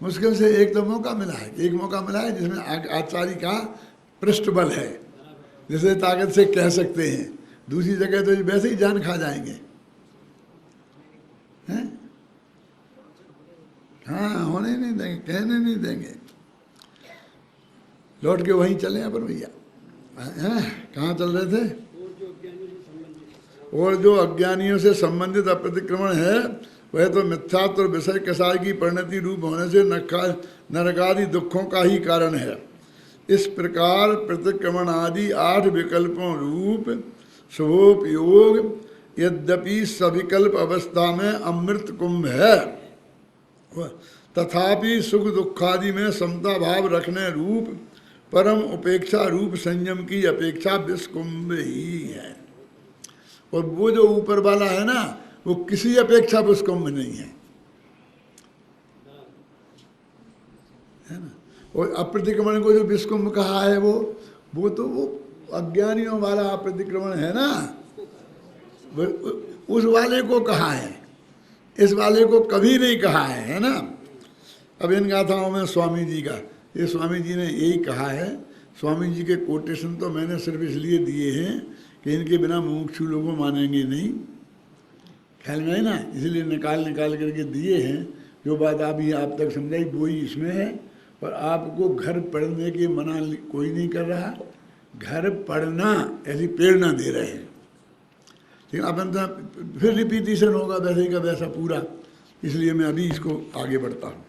मुश्किल से एक तो मौका मिला है जिसमें आचार्य का पृष्ठबल है, जिसे ताकत से कह सकते हैं। दूसरी जगह तो वैसे ही जान खा जाएंगे, हैं? हाँ, होने नहीं देंगे, कहने नहीं देंगे। लौट के वहीं चले अपन भैया। कहाँ चल रहे थे? और जो अज्ञानियों से संबंधित अप्रतिक्रमण है वह तो मिथ्यात्व और विषय कसाय की परिणति रूप होने से नरकादि दुखों का ही कारण है। इस प्रकार प्रतिक्रमण आदि 8 विकल्पों रूप शुभोपयोग यद्यपि सविकल्प अवस्था में अमृत कुंभ है, तथापि सुख दुखादि में समता भाव रखने रूप परम उपेक्षा रूप संयम की अपेक्षा विषकुंभ ही है। और वो जो ऊपर वाला है ना, वो किसी अपेक्षा विषकुंभ नहीं है, है ना। और अप्रतिक्रमण को जो विषकुंभ कहा है वो तो वो अज्ञानियों वाला अप्रतिक्रमण है ना, उस वाले को कहा है, इस वाले को कभी नहीं कहा है ना। अब इन गाथाओं में स्वामी जी का, ये स्वामी जी ने यही कहा है। स्वामी जी के कोटेशन तो मैंने सिर्फ इसलिए दिए हैं कि इनके बिना मुमुक्षु लोगों मानेंगे नहीं, ख्याल में है ना, इसलिए निकाल करके दिए हैं। जो बात अभी आप तक समझाई वही इसमें है। और आपको घर पढ़ने की मना कोई नहीं कर रहा, घर पढ़ना ऐसी प्रेरणा दे रहे हैं। लेकिन अपन तो फिर रिपीटिशन होगा वैसे का वैसा पूरा, इसलिए मैं अभी इसको आगे बढ़ता हूँ।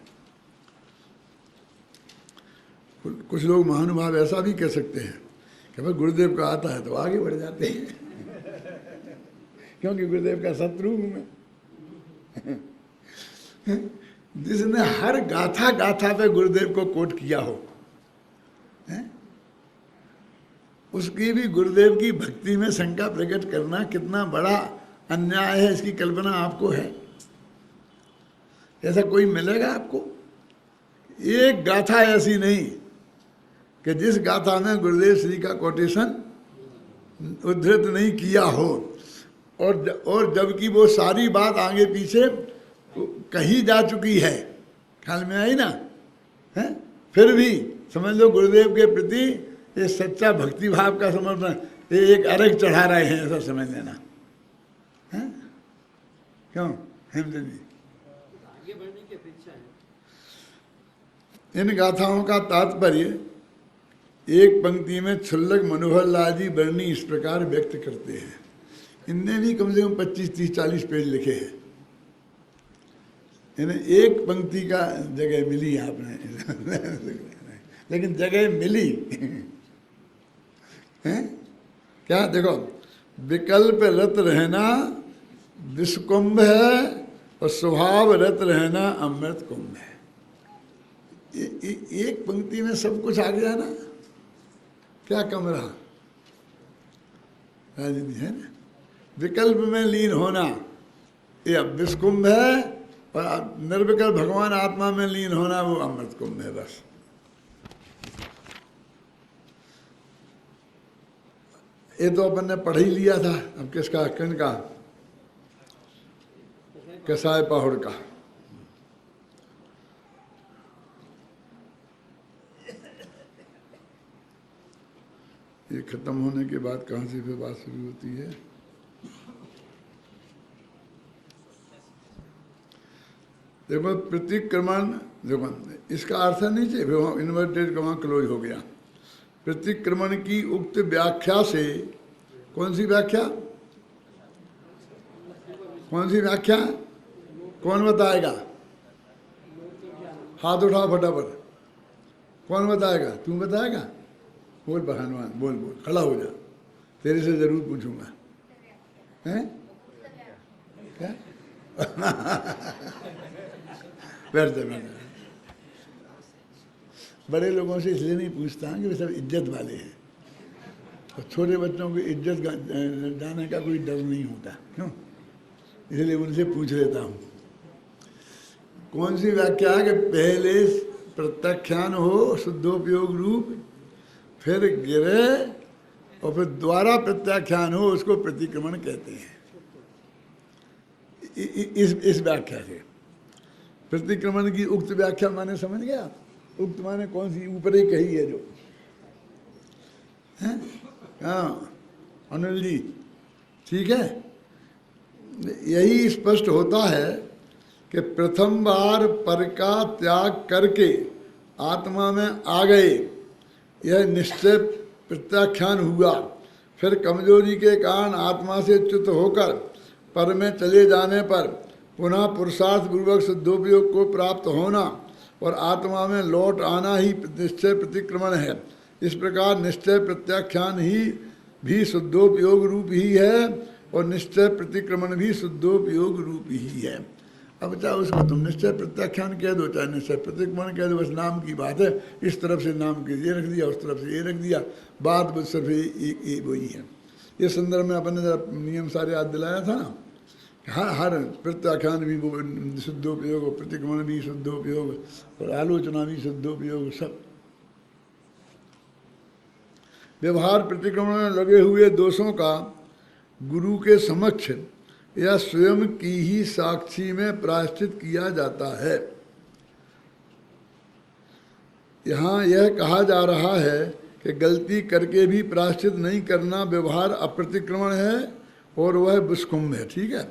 कुछ लोग महानुभाव ऐसा भी कह सकते हैं कि भाई गुरुदेव का आता है तो आगे बढ़ जाते हैं क्योंकि गुरुदेव का शत्रु हूं मैं जिसने हर गाथा पे गुरुदेव को कोट किया हो, उसकी भी गुरुदेव की भक्ति में शंका प्रकट करना कितना बड़ा अन्याय है, इसकी कल्पना आपको है? ऐसा कोई मिलेगा आपको? एक गाथा ऐसी नहीं कि जिस गाथा में गुरुदेव श्री का कोटेशन उद्धृत नहीं किया हो, और जबकि वो सारी बात आगे पीछे कही जा चुकी है, ख्याल में आई ना है। फिर भी समझ लो गुरुदेव के प्रति ये सच्चा भक्ति भाव का समर्पण, ये एक अर्घ चढ़ा रहे हैं ऐसा समझ लेना है। क्यों हेमचंद जी? आगे बढ़ने की अपेक्षा है। इन गाथाओं का तात्पर्य एक पंक्ति में छुल्लक मनोहर लाल जी बरनी इस प्रकार व्यक्त करते हैं। इनने भी कम से कम 25, 30, 40 पेज लिखे हैं। इन्हें एक पंक्ति का जगह मिली आपने लेकिन जगह मिली है क्या? देखो, विकल्प रत रहना विषकुंभ है और स्वभाव रत रहना अमृत कुंभ है। एक पंक्ति में सब कुछ आ गया ना, क्या कम रहा? राजनीति है ना। विकल्प में लीन होना ये विषकुंभ है, और निर्विकल्प भगवान आत्मा में लीन होना वो अमृत कुंभ है। बस ये तो अपन ने पढ़ ही लिया था। अब किसका? किन का? कसाय पहाड़ का। ये खत्म होने के बाद कहाँ से फिर बात शुरू होती है? देखो, प्रतिक्रमण, देखो इसका अर्थ नहीं चाहिए, इन्वर्टेड कमा क्लोज हो गया। प्रतिक्रमण की उक्त व्याख्या से, कौन सी व्याख्या? कौन सी व्याख्या? कौन बताएगा? हाथ उठाओ फटाफट। कौन बताएगा? तू बताएगा? बोल हनुमान, बोल बोल, खड़ा हो जा, तेरे से जरूर पूछूंगा। हैं क्या? बैठ जा, बैठ जा। बड़े लोगों से इसलिए नहीं पूछता कि वे सब इज्जत वाले हैं, और छोटे बच्चों की इज्जत जाने का कोई डर नहीं होता। क्यों? इसलिए उनसे पूछ लेता हूँ। कौन सी व्याख्या है कि पहले प्रत्याख्यान हो शुद्धोपयोग रूप, फिर गिरे और फिर द्वारा प्रत्याख्यान हो, उसको प्रतिक्रमण कहते हैं। इस व्याख्या से प्रतिक्रमण की उक्त व्याख्या माने समझ गया? उक्त माने कौन सी? ऊपर ही कही है जो है। हाँ अनिल जी, ठीक है। यही स्पष्ट होता है कि प्रथम बार पर का त्याग करके आत्मा में आ गए, यह निश्चय प्रत्याख्यान हुआ। फिर कमजोरी के कारण आत्मा से च्युत होकर पर में चले जाने पर पुनः पुरुषार्थ पूर्वक शुद्धोपयोग को प्राप्त होना और आत्मा में लौट आना ही निश्चय प्रतिक्रमण है। इस प्रकार निश्चय प्रत्याख्यान ही भी शुद्धोपयोग रूप ही है और निश्चय प्रतिक्रमण भी शुद्धोपयोग रूप ही है। अब चाहे उसको तुम निश्चय प्रत्याख्यान कह दो, चाहे निश्चय प्रतिक्रमण कह दो, बस नाम की बात है। इस तरफ से नाम के ये रख दिया, उस तरफ से ये रख दिया, बात बस सिर्फ एक वही है। इस संदर्भ में अपन ने जरा नियम सारे याद दिलाया था ना, हर प्रत्याख्यान भी शुद्धोपयोग, प्रतिक्रमण भी शुद्धोपयोग और आलोचना भी शुद्धोपयोग, सब व्यवहार प्रतिक्रमण में लगे हुए दोषों का गुरु के समक्ष या स्वयं की ही साक्षी में प्रायश्चित किया जाता है। यहाँ यह कहा जा रहा है कि गलती करके भी प्रायश्चित नहीं करना व्यवहार अप्रतिक्रमण है और वह बुस्कुंभ है, ठीक है।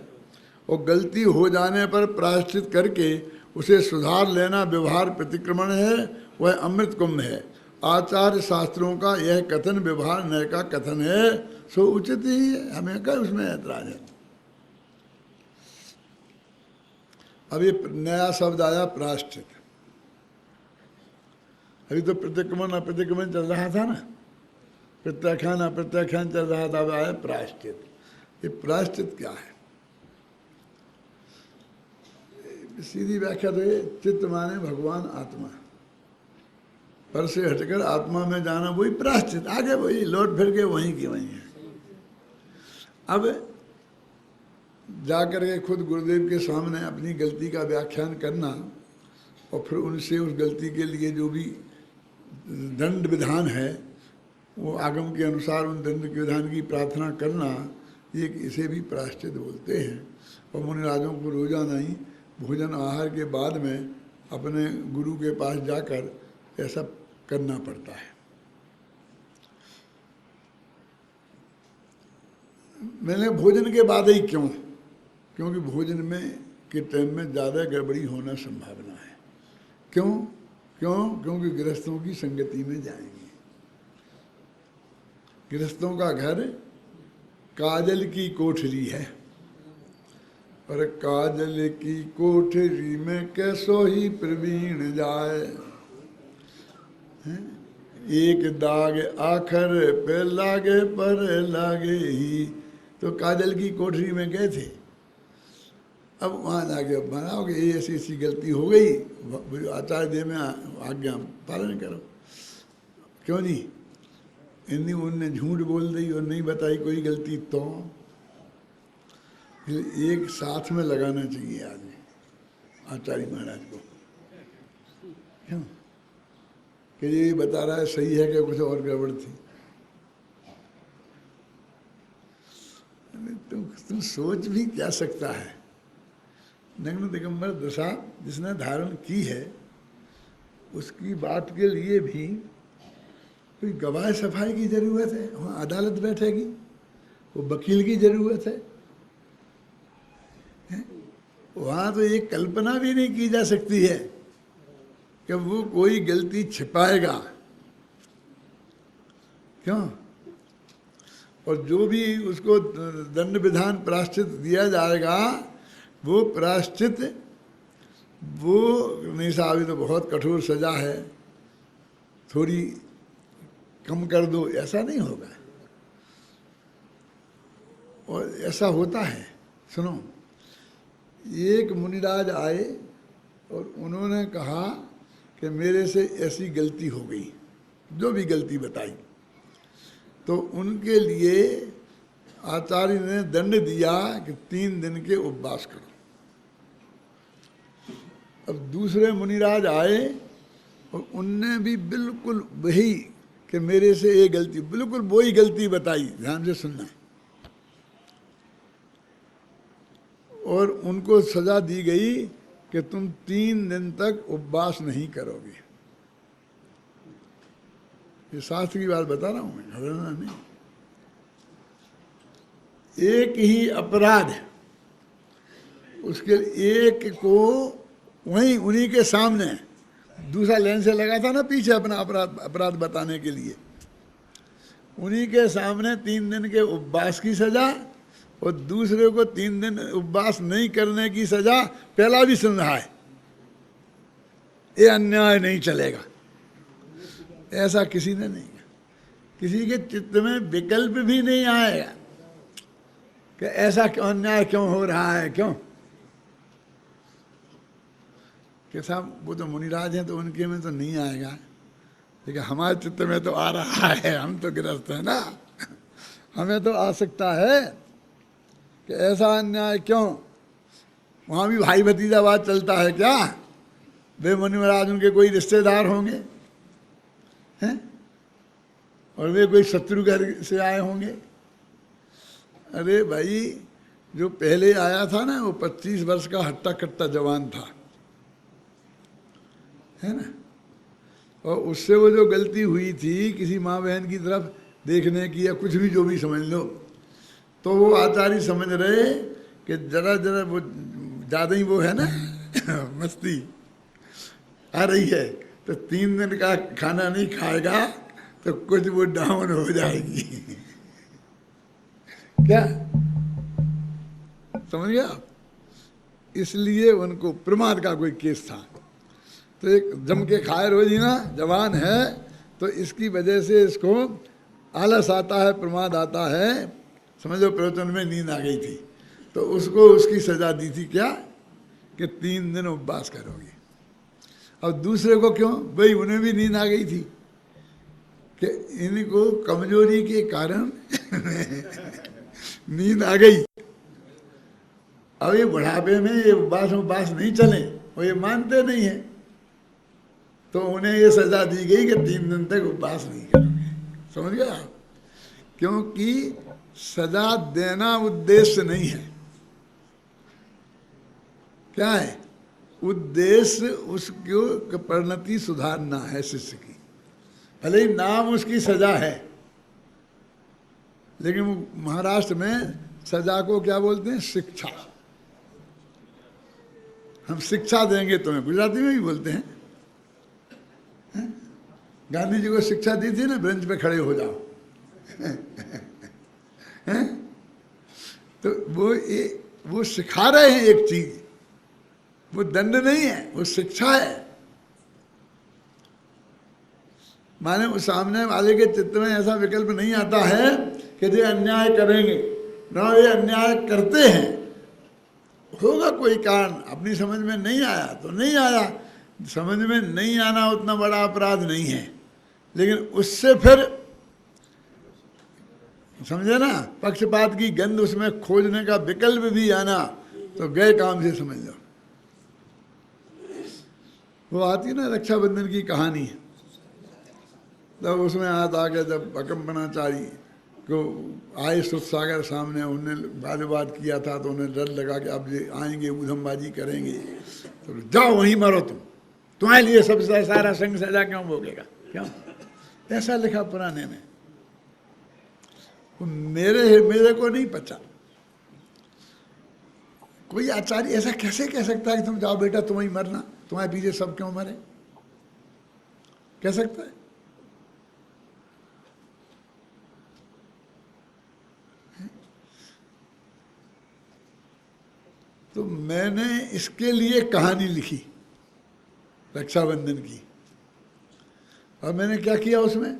और गलती हो जाने पर प्रायश्चित करके उसे सुधार लेना व्यवहार प्रतिक्रमण है, वह अमृत कुंभ है। आचार्य शास्त्रों का यह कथन व्यवहार न्याय का कथन है, सो उचित ही है, हमें क्या उसमें ऐतराज है। अब ये नया शब्द आया प्रायश्चित। अभी तो प्रतिक्रमण अप्रतिक्रमण चल रहा था ना, प्रत्याख्यान अप्रत्याख्यान चल रहा था, अब आया प्रायश्चित। ये प्रायश्चित क्या है? सीधी व्याख्या तो ये चित्त माने भगवान आत्मा, पर से हटकर आत्मा में जाना, वही प्रायश्चित। आगे वही लौट फिर के वहीं की वहीं है। अब जाकर के खुद गुरुदेव के सामने अपनी गलती का व्याख्यान करना और फिर उनसे उस गलती के लिए जो भी दंड विधान है वो आगम के अनुसार उन दंड के विधान की प्रार्थना करना, ये इसे भी प्रायश्चित बोलते हैं। और मुनिराजों को रोजाना ही भोजन आहार के बाद में अपने गुरु के पास जाकर ऐसा करना पड़ता है। मैंने भोजन के बाद ही क्यों? क्योंकि भोजन में के टाइम में ज़्यादा गड़बड़ी होना संभावना है। क्यों? क्योंकि गृहस्थों की संगति में जाएंगे। गृहस्थों का घर काजल की कोठरी है, और काजल की कोठरी में कैसो ही प्रवीण जाए, एक दाग आखर पे लागे पर लागे ही। तो काजल की कोठरी में गए थे, अब वहाँ जाके बनाओगे ये ऐसी ऐसी गलती हो गई, आचार्य देव में आज्ञा पालन करो। क्यों नहीं? इन्हीं उनने झूठ बोल दी और नहीं बताई कोई गलती, तो एक साथ में लगाना चाहिए आदमी आचार्य महाराज को। क्यों कि ये बता रहा है सही है कि कुछ और गड़बड़ थी? तुम सोच भी क्या सकता है। नग्न दिगंबर दशा जिसने धारण की है उसकी बात के लिए भी कोई गवाह सफाई की जरूरत है? वहाँ अदालत बैठेगी, वो वकील की जरूरत है? वहाँ तो ये कल्पना भी नहीं की जा सकती है कि वो कोई गलती छिपाएगा। क्यों? और जो भी उसको दंड विधान प्रायश्चित दिया जाएगा, वो प्रायश्चित वो नहीं साहब अभी तो बहुत कठोर सजा है, थोड़ी कम कर दो, ऐसा नहीं होगा। और ऐसा होता है। सुनो, एक मुनिराज आए और उन्होंने कहा कि मेरे से ऐसी गलती हो गई, जो भी गलती बताई, तो उनके लिए आचार्य ने दंड दिया कि 3 दिन के उपवास करो। अब दूसरे मुनिराज आए और उनने भी बिल्कुल वही कि मेरे से ये गलती, बिल्कुल वही गलती बताई, ध्यान से सुनना। और उनको सजा दी गई कि तुम 3 दिन तक उपवास नहीं करोगे। ये शास्त्र की बात बता रहा हूं मैं, घबराना नहीं। एक ही अपराध, उसके एक को वहीं उन्हीं के सामने दूसरा लेन से लगा था ना पीछे अपना अपराध बताने के लिए, उन्हीं के सामने 3 दिन के उपवास की सजा और दूसरे को 3 दिन उपवास नहीं करने की सजा। पहला भी सुन रहा है, ये अन्याय नहीं चलेगा, ऐसा किसी ने नहीं कहा। किसी के चित्त में विकल्प भी नहीं आएगा कि ऐसा क्यों अन्याय क्यों हो रहा है, क्यों। कि साहब वो तो मुनिराज हैं तो उनके में तो नहीं आएगा, लेकिन हमारे चित्त में तो आ रहा है, हम तो गृहस्थ है ना, हमें तो आ सकता है कि ऐसा अन्याय क्यों। वहाँ भी भाई भतीजावाद चलता है क्या? वे मुनि महाराज उनके कोई रिश्तेदार होंगे हैं, और वे कोई शत्रु घर से आए होंगे। अरे भाई, जो पहले आया था ना वो 25 वर्ष का हट्टा कट्टा जवान था, है ना, और उससे वो जो गलती हुई थी किसी माँ बहन की तरफ देखने की या कुछ भी जो भी समझ लो, तो वो आचार्य समझ रहे कि जरा जरा वो ज़्यादा ही वो है ना मस्ती आ रही है, तो 3 दिन का खाना नहीं खाएगा तो कुछ वो डाउन हो जाएगी क्या समझ गया? इसलिए उनको प्रमाद का कोई केस था, तो एक जम के खाए रोज ही ना, जवान है तो इसकी वजह से इसको आलस आता है, प्रमाद आता है, समझो प्रवचन में नींद आ गई थी, तो उसको उसकी सजा दी थी क्या कि 3 दिन उपवास करोगे। अब दूसरे को क्यों? भाई उन्हें भी नींद आ गई थी कि इनको कमजोरी के कारण नींद आ गई। अब ये बुढ़ापे में ये उपवास नहीं चले, वो ये मानते नहीं है, तो उन्हें ये सजा दी गई कि 3 दिन तक उपवास नहीं करोगे। समझ गया? क्योंकि सजा देना उद्देश्य नहीं है। क्या है उद्देश्य? उसको परिणति सुधारना है शिष्य की, भले ही नाम उसकी सजा है, लेकिन महाराष्ट्र में सजा को क्या बोलते हैं? शिक्षा। हम शिक्षा देंगे तुम्हें, गुजराती में भी बोलते हैं। गांधी जी को शिक्षा दी थी ना, बेंच पे खड़े हो जाओ तो वो सिखा रहे हैं एक चीज, वो दंड नहीं है, वो शिक्षा है। माने उस सामने वाले के चित्त में ऐसा विकल्प नहीं आता है कि ये अन्याय करेंगे ना, ये अन्याय करते हैं, होगा कोई कारण, अपनी समझ में नहीं आया तो नहीं आया, समझ में नहीं आना उतना बड़ा अपराध नहीं है, लेकिन उससे फिर समझे ना, पक्षपात की गंध उसमें खोजने का विकल्प भी आना तो गए काम से, समझ लो। वो आती ना रक्षाबंधन की कहानी, तब उसमें हाथ आ गया जब अकम्पनाचारी को आए सुरसागर सामने, उन्होंने वाद विवाद किया था तो उन्हें डर लगा कि अब ये आएंगे ऊधमबाजी करेंगे, तो जाओ वहीं मरो, तुम्हारे लिए सब सारा संग सजा क्यों भोगेगा, क्यों? ऐसा लिखा पुराने में। मेरे को नहीं पता, कोई आचार्य ऐसा कैसे कह सकता है कि तुम जाओ बेटा तुम्हें मरना, तुम्हारे पीछे सब क्यों मरे, कह सकता है? तो मैंने इसके लिए कहानी लिखी रक्षाबंधन की, और मैंने क्या किया उसमें,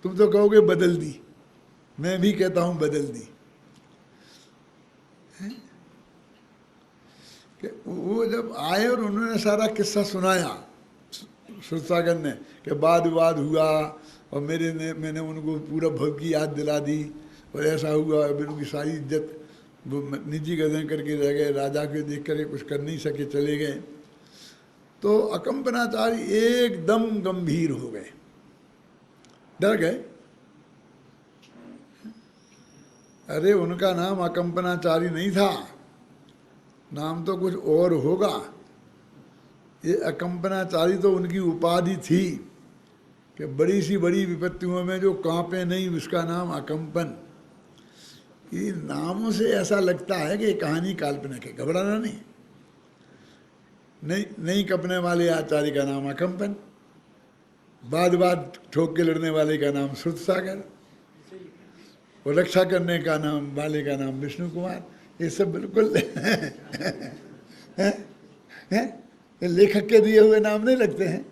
तुम तो कहोगे बदल दी, मैं भी कहता हूं बदल दी। कि वो जब आए और उन्होंने सारा किस्सा सुनाया सुरसागर ने कि वाद विवाद हुआ और मैंने उनको पूरा भव की याद दिला दी, और ऐसा हुआ, उनकी सारी इज्जत वो निजी गजन करके रह गए, राजा के देख कर कुछ कर नहीं सके, चले गए। तो अकम्पनाचारी एकदम गंभीर हो गए, डर गए। अरे उनका नाम अकम्पनाचारी नहीं था, नाम तो कुछ और होगा। ये अकम्पनाचारी तो उनकी उपाधि थी कि बड़ी सी बड़ी विपत्तियों में जो कांपे नहीं, उसका नाम अकम्पन। ये नामों से ऐसा लगता है कि ये कहानी काल्पनिक है, घबराना नहीं कपने वाले आचार्य का नाम अकम्पन, बाद ठोक के लड़ने वाले का नाम सुरसागर, और रक्षा करने का नाम वाले का नाम विष्णु कुमार। ये सब बिल्कुल ये लेखक के दिए हुए नाम नहीं लगते हैं।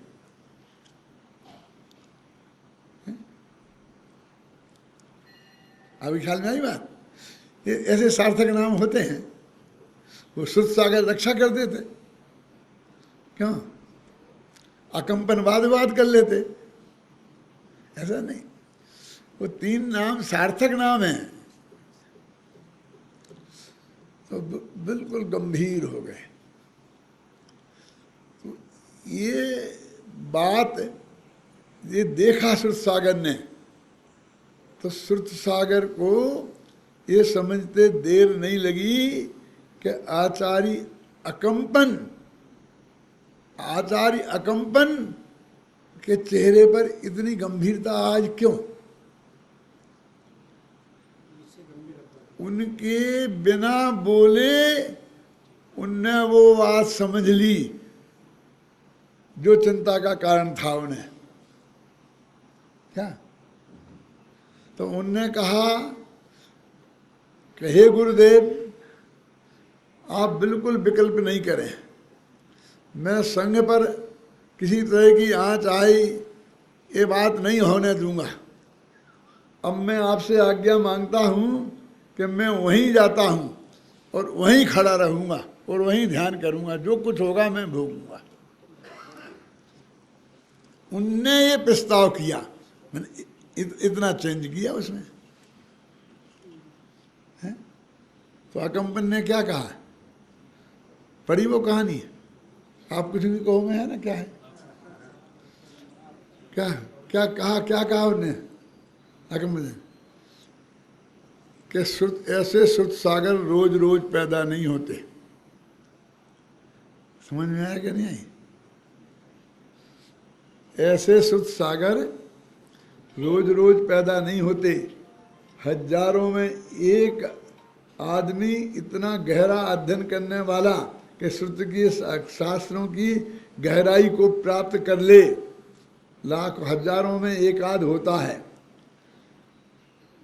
अभी ख्याल में आई बात? ये ऐसे सार्थक नाम होते हैं। वो श्रुत सागर रक्षा कर देते, क्यों? अकंपन वाद विवाद कर लेते, ऐसा नहीं। वो 3 नाम सार्थक नाम हैं, तो बिल्कुल गंभीर हो गए। तो ये बात ये देखा श्रुत सागर ने, तो श्रुत सागर को ये समझते देर नहीं लगी कि आचार्य अकंपन के चेहरे पर इतनी गंभीरता आज क्यों? उनके बिना बोले उनने वो बात समझ ली जो चिंता का कारण था उन्हें। क्या? तो उनने कहा कि हे गुरुदेव, आप बिल्कुल विकल्प नहीं करें, मैं संघ पर किसी तरह की आँच आई ये बात नहीं होने दूंगा। अब मैं आपसे आज्ञा मांगता हूँ कि मैं वहीं जाता हूँ और वहीं खड़ा रहूँगा और वहीं ध्यान करूँगा, जो कुछ होगा मैं भोगूंगा। उनने ये प्रस्ताव किया, मैंने इतना चेंज किया उसमें है? तो अकंपन ने क्या कहा? पढ़ी वो कहानी, आप कुछ भी कहो में है ना, क्या है, क्या क्या कहा उन्होंने अकंपन ने कि ऐसे श्रुत सागर रोज रोज पैदा नहीं होते। समझ में आया कि नहीं आई? ऐसे श्रुत सागर रोज रोज पैदा नहीं होते। हजारों में एक आदमी इतना गहरा अध्ययन करने वाला कि श्रुति की शास्त्रों की गहराई को प्राप्त कर ले, लाख हजारों में एक आध होता है।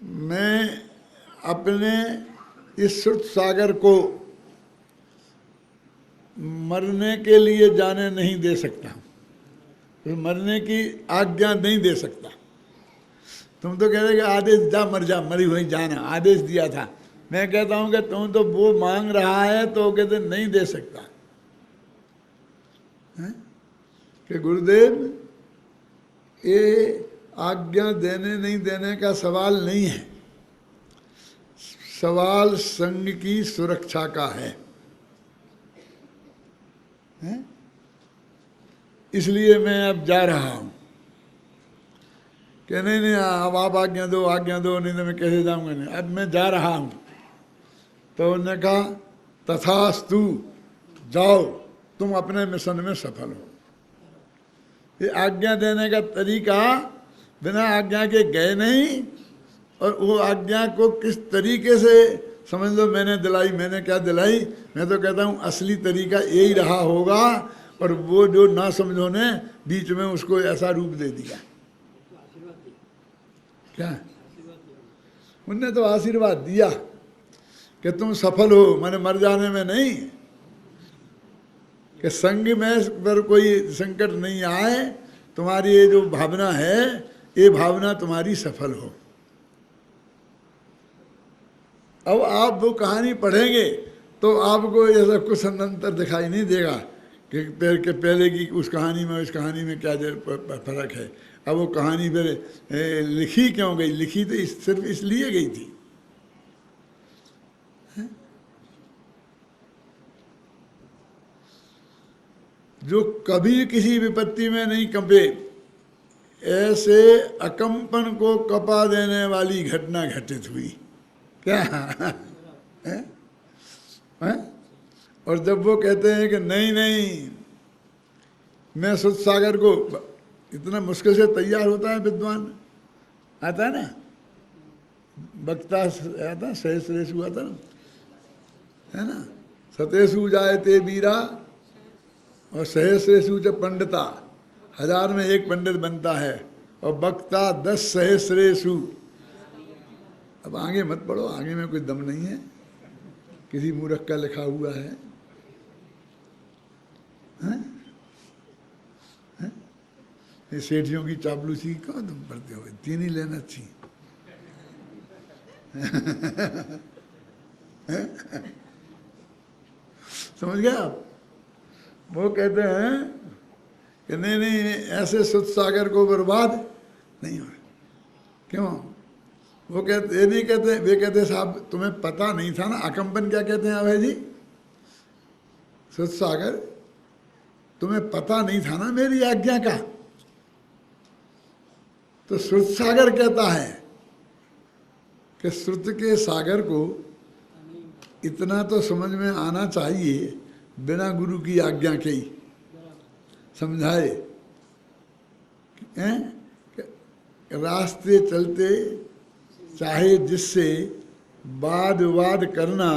मैं अपने इस श्रुत सागर को मरने के लिए जाने नहीं दे सकता, तो मरने की आज्ञा नहीं दे सकता। तुम तो कह रहे कि आदेश जा मर जा, मरी हुई जाना आदेश दिया था। मैं कहता हूं कि तुम तो वो मांग रहा है तो कहते नहीं दे सकता है? कि गुरुदेव ये आज्ञा देने नहीं देने का सवाल नहीं है, सवाल संघ की सुरक्षा का है? इसलिए मैं अब जा रहा हूं कि नहीं अब आप आज्ञा दो नहीं तो मैं कैसे जाऊंगा, नहीं अब मैं जा रहा हूं। तो उन्होंने कहा तथास्तु, जाओ तुम अपने मिशन में सफल हो। ये आज्ञा देने का तरीका बिना आज्ञा के गए नहीं, और वो आज्ञा को किस तरीके से समझ लो मैंने दिलाई, मैंने क्या दिलाई। मैं तो कहता हूँ असली तरीका यही रहा होगा, और वो जो ना समझो ने बीच में उसको ऐसा रूप दे दिया। क्या? उनने तो आशीर्वाद दिया कि तुम सफल हो, मैंने मर जाने में नहीं, कि संग में पर कोई संकट नहीं आए, तुम्हारी ये जो भावना है ये भावना तुम्हारी सफल हो। अब आप वो कहानी पढ़ेंगे तो आपको ऐसा कुछ अंतर दिखाई नहीं देगा कि पहले की उस कहानी में इस कहानी में क्या फर्क है। अब वो कहानी फिर लिखी क्यों गई? लिखी तो सिर्फ इसलिए गई थी जो कभी किसी विपत्ति में नहीं कंपे, ऐसे अकंपन को कपा देने वाली घटना घटित हुई। क्या है? और जब वो कहते हैं कि नहीं मैं श्रुत सागर को, इतना मुश्किल से तैयार होता है विद्वान, आता है ना, वक्ता आता सहस्रेशु आता ना, है ना, सतेषु जायते वीरा और सहस्रेशु च पंडिता, 1000 में एक पंडित बनता है, और वक्ता 10 सहस्रेशु। अब आगे मत पढ़ो, आगे में कोई दम नहीं है, किसी मूर्ख का लिखा हुआ है, ये सेठियों की चापलूसी कहाँ तुम पढ़ते हो? 3 ही लेना चाहिए। समझ गया आप? वो कहते हैं कि नहीं नहीं, ऐसे सुध सागर को बर्बाद नहीं हो। क्यों? वो कहते, ये नहीं कहते, वे कहते साहब तुम्हें पता नहीं था ना। अकंपन क्या कहते हैं अभय जी? सुध सागर, तुम्हें पता नहीं था ना मेरी आज्ञा का। तो श्रुत सागर कहता है कि श्रुत के सागर को इतना तो समझ में आना चाहिए बिना गुरु की आज्ञा के ही समझाए। रास्ते चलते चाहे जिससे वाद विवाद करना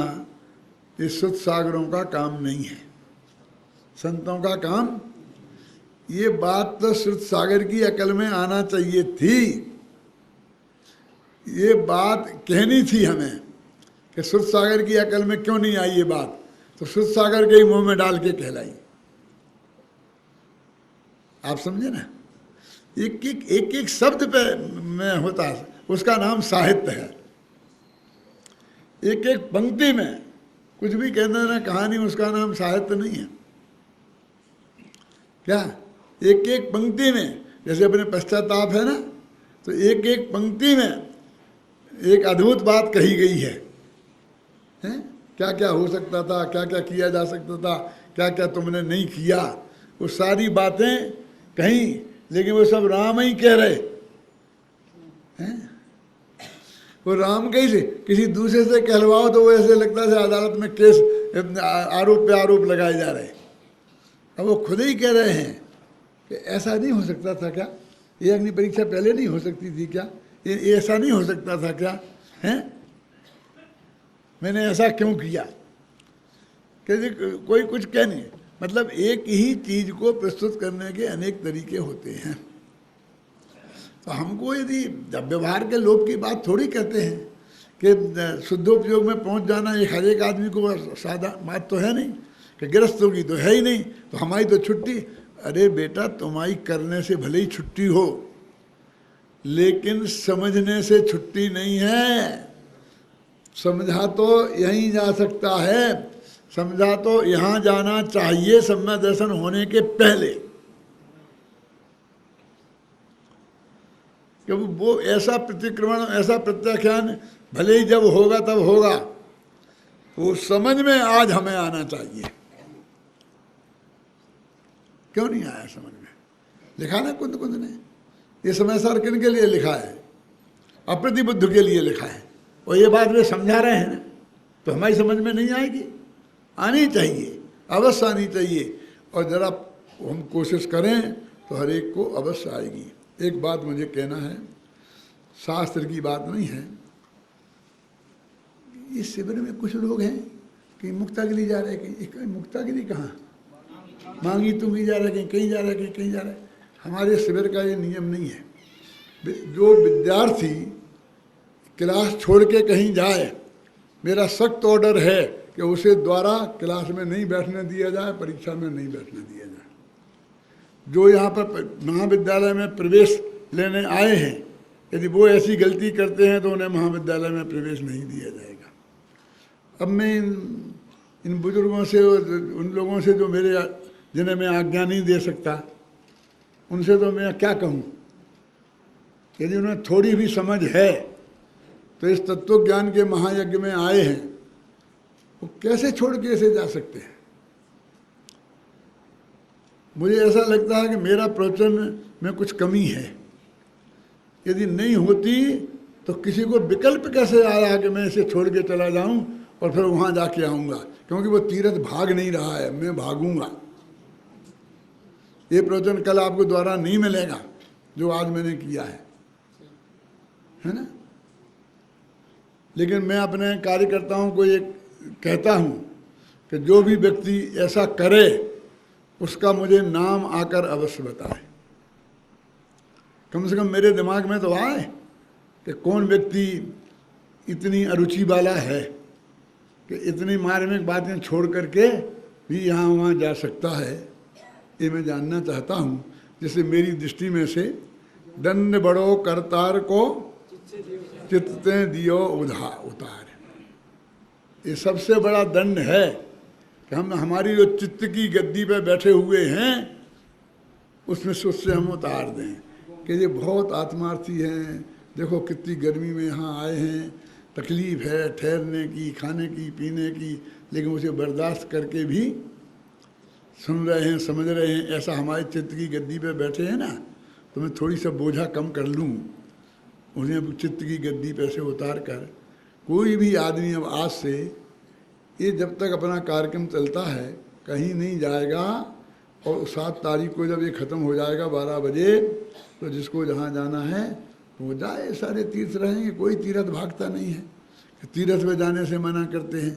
ये श्रुत सागरों का काम नहीं है, संतों का काम। ये बात तो श्रुत सागर की अकल में आना चाहिए थी। ये बात कहनी थी हमें कि श्रुत सागर की अकल में क्यों नहीं आई ये बात, तो श्रुत सागर के ही मुंह में डाल के कहलाई। आप समझे ना? एक एक शब्द पे में होता है, उसका नाम साहित्य है। एक एक पंक्ति में कुछ भी कहना ना कहानी, उसका नाम साहित्य नहीं है क्या? एक एक पंक्ति में, जैसे अपने पश्चाताप है ना, तो एक एक पंक्ति में एक अद्भुत बात कही गई है, हैं? क्या क्या हो सकता था, क्या क्या किया जा सकता था, क्या क्या तुमने नहीं किया, वो सारी बातें कहीं, लेकिन वो सब राम ही कह रहे हैं। वो राम कहीं से किसी दूसरे से कहलवाओ तो वो ऐसे लगता है अदालत में केस, आरोप पे आरोप लगाए जा रहे हैं। अब वो खुद ही कह रहे हैं कि ऐसा नहीं हो सकता था क्या, ये अग्नि परीक्षा पहले नहीं हो सकती थी क्या, ये ऐसा नहीं हो सकता था क्या, हैं? मैंने ऐसा क्यों किया? कि कोई कुछ कह नहीं, मतलब एक ही चीज को प्रस्तुत करने के अनेक तरीके होते हैं। तो हमको यदि व्यवहार के लोभ की बात थोड़ी कहते हैं कि शुद्धोपयोग में पहुंच जाना ये हर एक आदमी को सादा बात तो है नहीं, कि गृहस्थों की तो है ही नहीं, तो हमारी तो छुट्टी। अरे बेटा, तुम्हारी करने से भले ही छुट्टी हो, लेकिन समझने से छुट्टी नहीं है। समझा तो यहीं जा सकता है, समझा तो यहाँ जाना चाहिए सम्यक दर्शन होने के पहले। क्योंकि वो ऐसा प्रतिक्रमण, ऐसा प्रत्याख्यान भले ही जब होगा तब होगा, वो समझ में आज हमें आना चाहिए। क्यों नहीं आया समझ में? लिखा ना कुंद कुंद ने, ये समय सार किन के लिए लिखा है? अप्रतिबुद्ध के लिए लिखा है। और ये बात वे समझा रहे हैं ना, तो हमारी समझ में नहीं आएगी? आनी चाहिए, अवश्य आनी चाहिए। और जरा हम कोशिश करें तो हर एक को अवश्य आएगी। एक बात मुझे कहना है, शास्त्र की बात नहीं है। इस शिविर में कुछ लोग हैं कि मुक्तागिरी जा रहे हैं, कहीं मुक्तागिरी कहाँ, मांगी तुंगी जा रहे हैं, कहीं जा रहे हैं, कहीं जा रहे हैं। हमारे शिविर का ये नियम नहीं है। जो विद्यार्थी क्लास छोड़ के कहीं जाए, मेरा सख्त ऑर्डर है कि उसे द्वारा क्लास में नहीं बैठने दिया जाए, परीक्षा में नहीं बैठने दिया जाए। जो यहाँ पर महाविद्यालय में प्रवेश लेने आए हैं, यदि वो ऐसी गलती करते हैं तो उन्हें महाविद्यालय में प्रवेश नहीं दिया जाएगा। अब मैं इन बुजुर्गों से, उन लोगों से जो मेरे, जिन्हें मैं आज्ञा नहीं दे सकता, उनसे तो मैं क्या कहूँ? यदि उन्हें थोड़ी भी समझ है तो इस तत्व ज्ञान के महायज्ञ में आए हैं, वो कैसे छोड़ के ऐसे जा सकते हैं? मुझे ऐसा लगता है कि मेरा प्रवचन में कुछ कमी है। यदि नहीं होती तो किसी को विकल्प कैसे आया कि मैं इसे छोड़ के चला जाऊं और फिर वहां जाके आऊंगा? क्योंकि वो तीर्थ भाग नहीं रहा है, मैं भागूंगा। ये प्रवचन कल आपको द्वारा नहीं मिलेगा जो आज मैंने किया है ना? लेकिन मैं अपने कार्यकर्ताओं को ये कहता हूं कि जो भी व्यक्ति ऐसा करे उसका मुझे नाम आकर अवश्य बताए। कम से कम मेरे दिमाग में तो आए कि कौन व्यक्ति इतनी अरुचि वाला है कि इतनी मार्मिक बातें छोड़ करके भी यहाँ वहाँ जा सकता है। ये मैं जानना चाहता हूँ, जिससे मेरी दृष्टि में से दंड बड़ो करतार को चित्तें दियो उतार। ये सबसे बड़ा दंड है कि हम हमारी जो चित्त की गद्दी पे बैठे हुए हैं उसमें से उससे हम उतार दें कि ये बहुत आत्मार्थी हैं, देखो कितनी गर्मी में यहाँ आए हैं, तकलीफ़ है ठहरने की, खाने की, पीने की, लेकिन उसे बर्दाश्त करके भी सुन रहे हैं, समझ रहे हैं। ऐसा हमारे चित्त की गद्दी पे बैठे हैं ना, तो मैं थोड़ी सा बोझा कम कर लूँ, उन्हें चित्त की गद्दी पे से उतार कर। कोई भी आदमी अब आज से ये जब तक अपना कार्यक्रम चलता है कहीं नहीं जाएगा, और 7 तारीख को जब ये ख़त्म हो जाएगा 12 बजे, तो जिसको जहाँ जाना है वो जाए। सारे तीर्थ रहेंगे, कोई तीर्थ भागता नहीं है। तीर्थ पे जाने से मना करते हैं,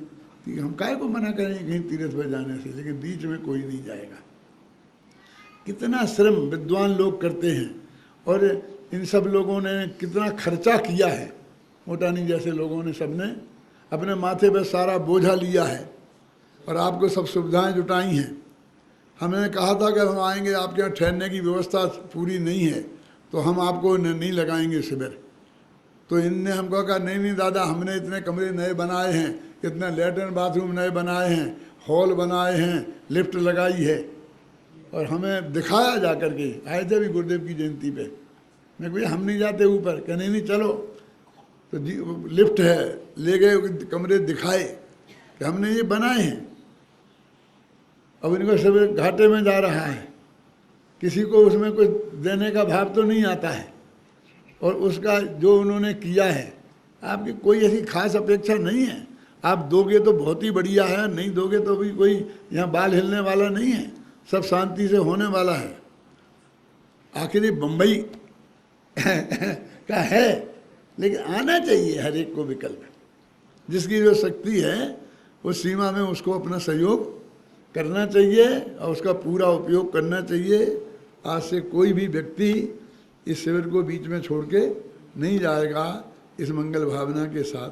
हम काहे को मना करेंगे कहीं तीर्थ पे जाने से, लेकिन बीच में कोई नहीं जाएगा। कितना श्रम विद्वान लोग करते हैं, और इन सब लोगों ने कितना खर्चा किया है। मोटानी जैसे लोगों ने सबने अपने माथे पर सारा बोझा लिया है और आपको सब सुविधाएं जुटाई हैं। हमने कहा था कि हम आएंगे, आपके यहाँ ठहरने की व्यवस्था पूरी नहीं है तो हम आपको नहीं लगाएंगे शिविर। तो इनने हमको कहा नहीं दादा, हमने इतने कमरे नए बनाए हैं, इतने लैट्रिन बाथरूम नए बनाए हैं, हॉल बनाए हैं, लिफ्ट लगाई है, और हमें दिखाया जा कर के। आए थे भी गुरुदेव की जयंती पे। मैं भैया हम नहीं जाते ऊपर, कहने नहीं चलो, तो लिफ्ट है, ले गए कमरे दिखाए कि हमने ये बनाए हैं। अब इनको सब घाटे में जा रहा है, किसी को उसमें कुछ देने का भाव तो नहीं आता है, और उसका जो उन्होंने किया है आपकी कोई ऐसी खास अपेक्षा नहीं है। आप दोगे तो बहुत ही बढ़िया है, नहीं दोगे तो भी कोई यहाँ बाल हिलने वाला नहीं है, सब शांति से होने वाला है। आखिर ये बम्बई का है, लेकिन आना चाहिए हर एक को विकल्प। जिसकी जो शक्ति है उस सीमा में उसको अपना सहयोग करना चाहिए और उसका पूरा उपयोग करना चाहिए। आज से कोई भी व्यक्ति इस शिविर को बीच में छोड़ के नहीं जाएगा, इस मंगल भावना के साथ।